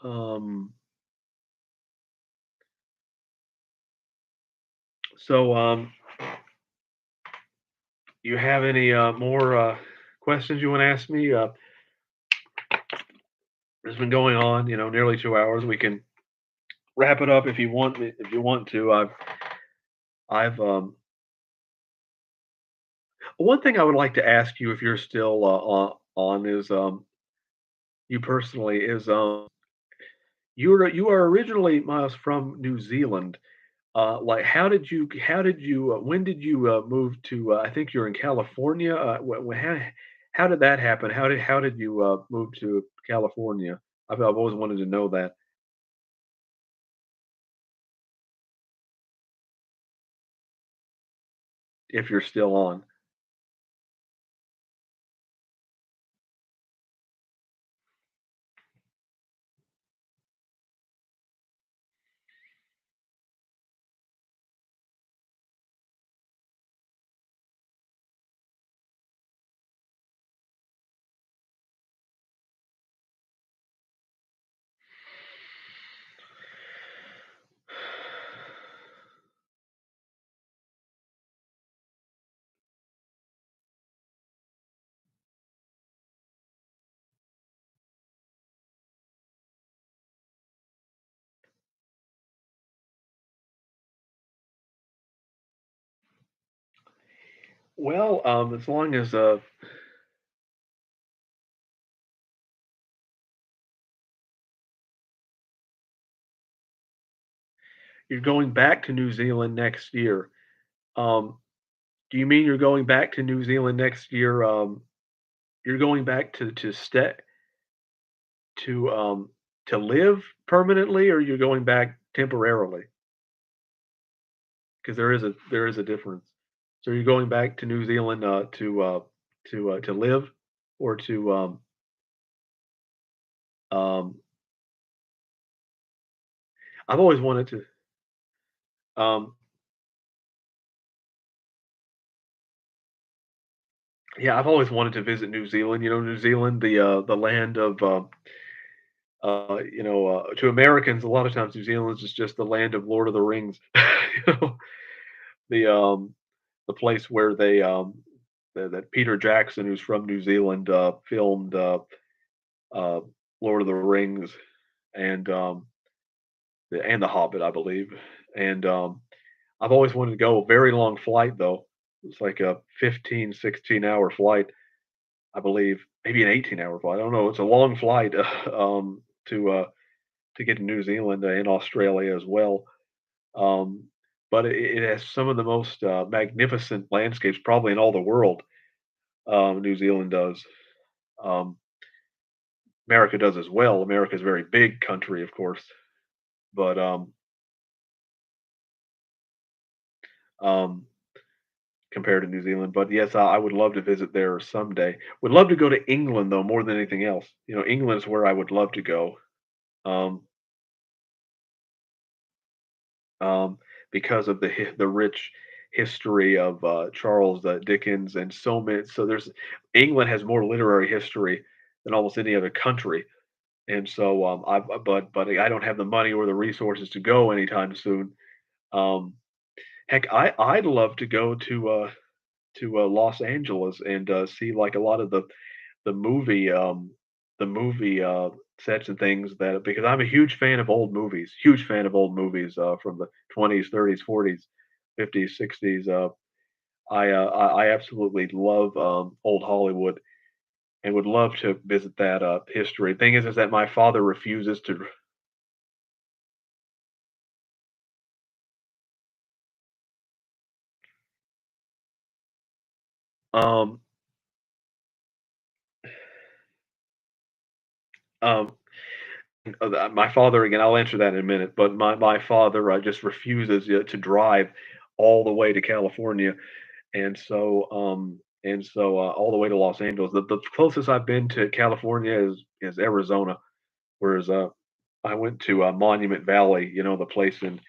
um, so, you have any more questions you want to ask me? It's been going on, nearly 2 hours. We can wrap it up if you want me, if you want to. I've one thing I would like to ask you if you're still on is you personally is you are originally, Miles, from New Zealand. Like, when did you move to? I think you're in California. How did that happen? How did you move to California? I've always wanted to know that if you're still on. Well, as long as you're going back to New Zealand next year, um, do you mean you're going back to New Zealand next year? You're going back to um, to live permanently, or you're going back temporarily? Because there is a difference. So you're going back to New Zealand to live, or to um, I've always wanted to. Um, yeah, I've always wanted to visit New Zealand. New Zealand, the land of to Americans, a lot of times New Zealand is just the land of Lord of the Rings. you know, the the place where that Peter Jackson, who's from New Zealand, filmed uh, Lord of the Rings and The Hobbit, I believe. And I've always wanted to go. A very long flight though. It's like a 15, 16-hour flight, I believe, maybe an 18-hour flight. I don't know. It's a long flight to get to New Zealand and Australia as well. Um, but it has some of the most magnificent landscapes, probably in all the world. New Zealand does. Um, America does as well. America's a very big country, of course, but um, compared to New Zealand. But yes, I would love to visit there someday. Would love to go to England though, more than anything else. England is where I would love to go. Um, um, because of the rich history of Charles Dickens and so many. So there's England has more literary history than almost any other country, and so but I don't have the money or the resources to go anytime soon. Um, Heck, I'd love to go to Los Angeles and see like a lot of the movie the movie sets and things that because I'm a huge fan of old movies, huge fan of old movies from the 20s, 30s, 40s, 50s, 60s. I absolutely love old Hollywood and would love to visit that history. Thing is that my father refuses to. Um, um, my father again. I'll answer that in a minute, but my father just refuses to drive all the way to California. And so all the way to Los Angeles. The closest I've been to California is Arizona, whereas I went to Monument Valley, the place in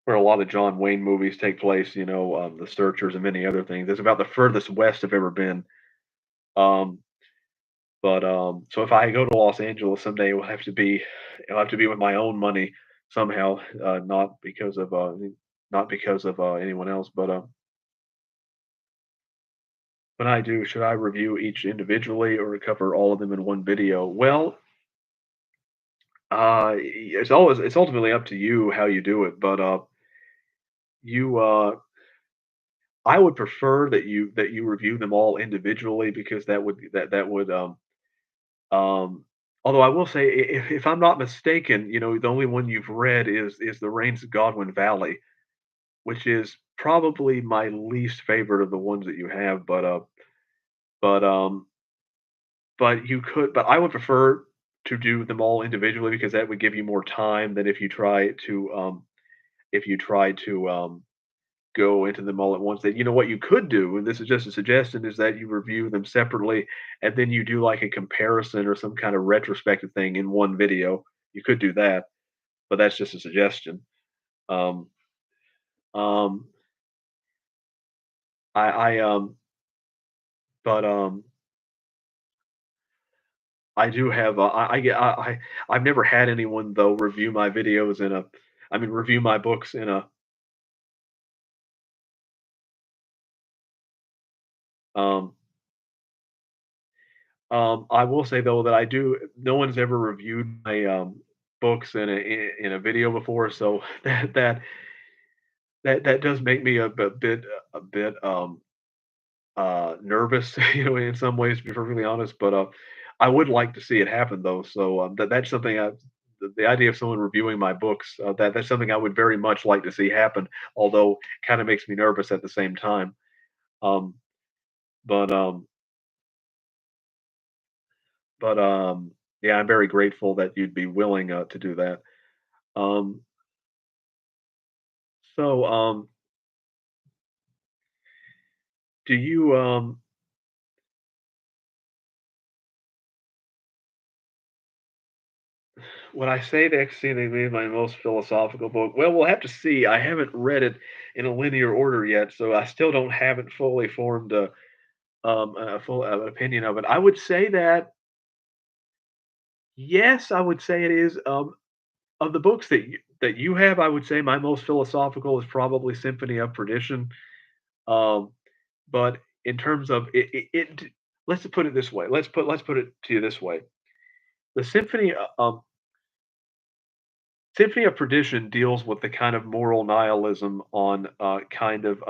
where a lot of John Wayne movies take place. The Searchers and many other things. It's about the furthest west I've ever been. Um, but so if I go to Los Angeles someday, it'll have to be with my own money somehow, not because of anyone else, but when I do, should I review each individually or cover all of them in one video? Well, it's ultimately up to you how you do it, but you I would prefer that you review them all individually because that would Although I will say, if I'm not mistaken, the only one you've read is The Rains of Godwin Valley, which is probably my least favorite of the ones that you have, but, but I would prefer to do them all individually because that would give you more time than if you try to, go into them all at once. That what you could do, and this is just a suggestion, is that you review them separately and then you do like a comparison or some kind of retrospective thing in one video. You could do that, but that's just a suggestion. Um, um, I but I do have I get I've never had anyone though review my videos in a, I mean review my books in a, um I will say though that I do. No one's ever reviewed my books in a video before, so that does make me a bit nervous, in some ways, to be perfectly honest. But I would like to see it happen though. So that's something the idea of someone reviewing my books, that's something I would very much like to see happen. Although kind of makes me nervous at the same time. Um, but but yeah, I'm very grateful that you'd be willing to do that. Um, so, do you, when I say the Ecstasy they made my most philosophical book, well, we'll have to see. I haven't read it in a linear order yet, so I still don't have it fully formed a full opinion of it. I would say that yes, I would say it is. Of the books that you have, I would say my most philosophical is probably Symphony of Perdition. Um, but in terms of let's put it this way. Let's put it to you this way. The Symphony of Perdition deals with the kind of moral nihilism on kind of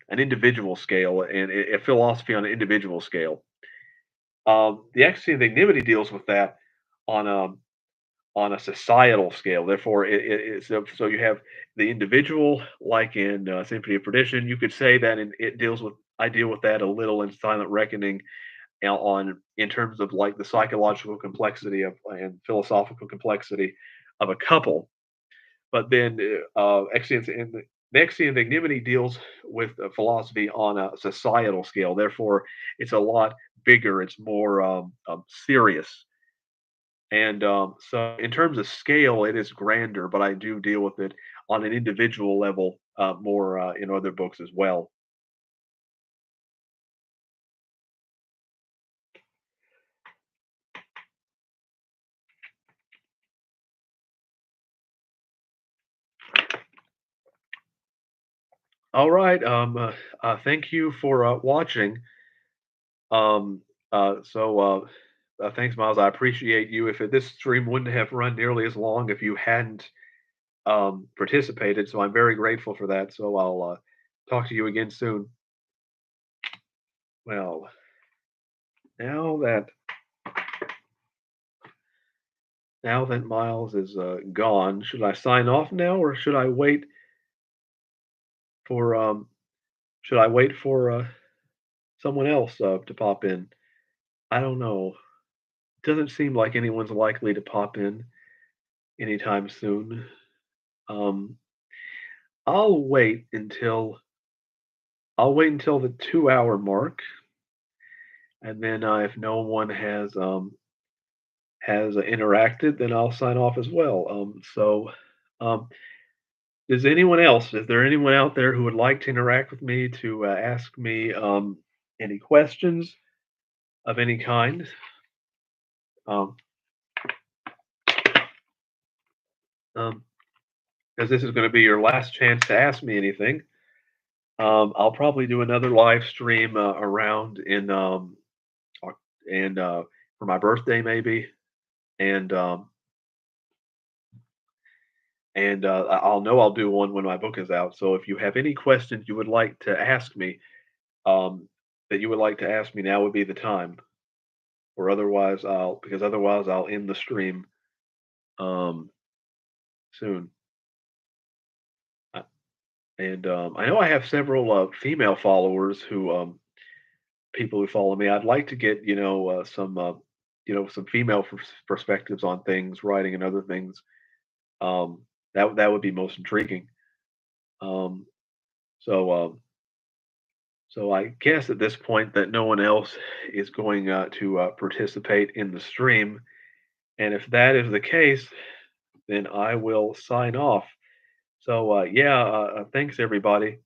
an individual scale and a philosophy on an individual scale. The Ecstasy of Ignimity deals with that on a societal scale. Therefore, so you have the individual, like in Symphony of Perdition. You could say that it deals with, I deal with that a little in Silent Reckoning, on in terms of like the psychological complexity of and philosophical complexity of a couple. But then Exeunt and the Exeunt Ignimity deals with philosophy on a societal scale. Therefore, it's a lot bigger. It's more serious. And so, in terms of scale, it is grander. But I do deal with it on an individual level more in other books as well. All right. Thank you for watching. Um, thanks, Miles. I appreciate you. If this stream wouldn't have run nearly as long if you hadn't participated, so I'm very grateful for that. So I'll talk to you again soon. Well, now that now that Miles is gone, should I sign off now, or for um, should I wait for someone else to pop in? I don't know. Doesn't seem like anyone's likely to pop in anytime soon. Um, I'll wait until the 2 hour mark, and then if no one has interacted, then I'll sign off as well. Um, is there anyone out there who would like to interact with me to ask me any questions of any kind? Um, um, because this is going to be your last chance to ask me anything. I'll probably do another live stream around in and for my birthday maybe, and I'll know I'll do one when my book is out. So if you have any questions you would like to ask me, um, now would be the time. or otherwise I'll end the stream um, soon. Uh, And I know I have several female followers who people who follow me. I'd like to get some some female perspectives on things, writing and other things. Um, that would be most intriguing. Um, so so I guess at this point that no one else is going to participate in the stream, and if that is the case, then I will sign off. So yeah, thanks everybody.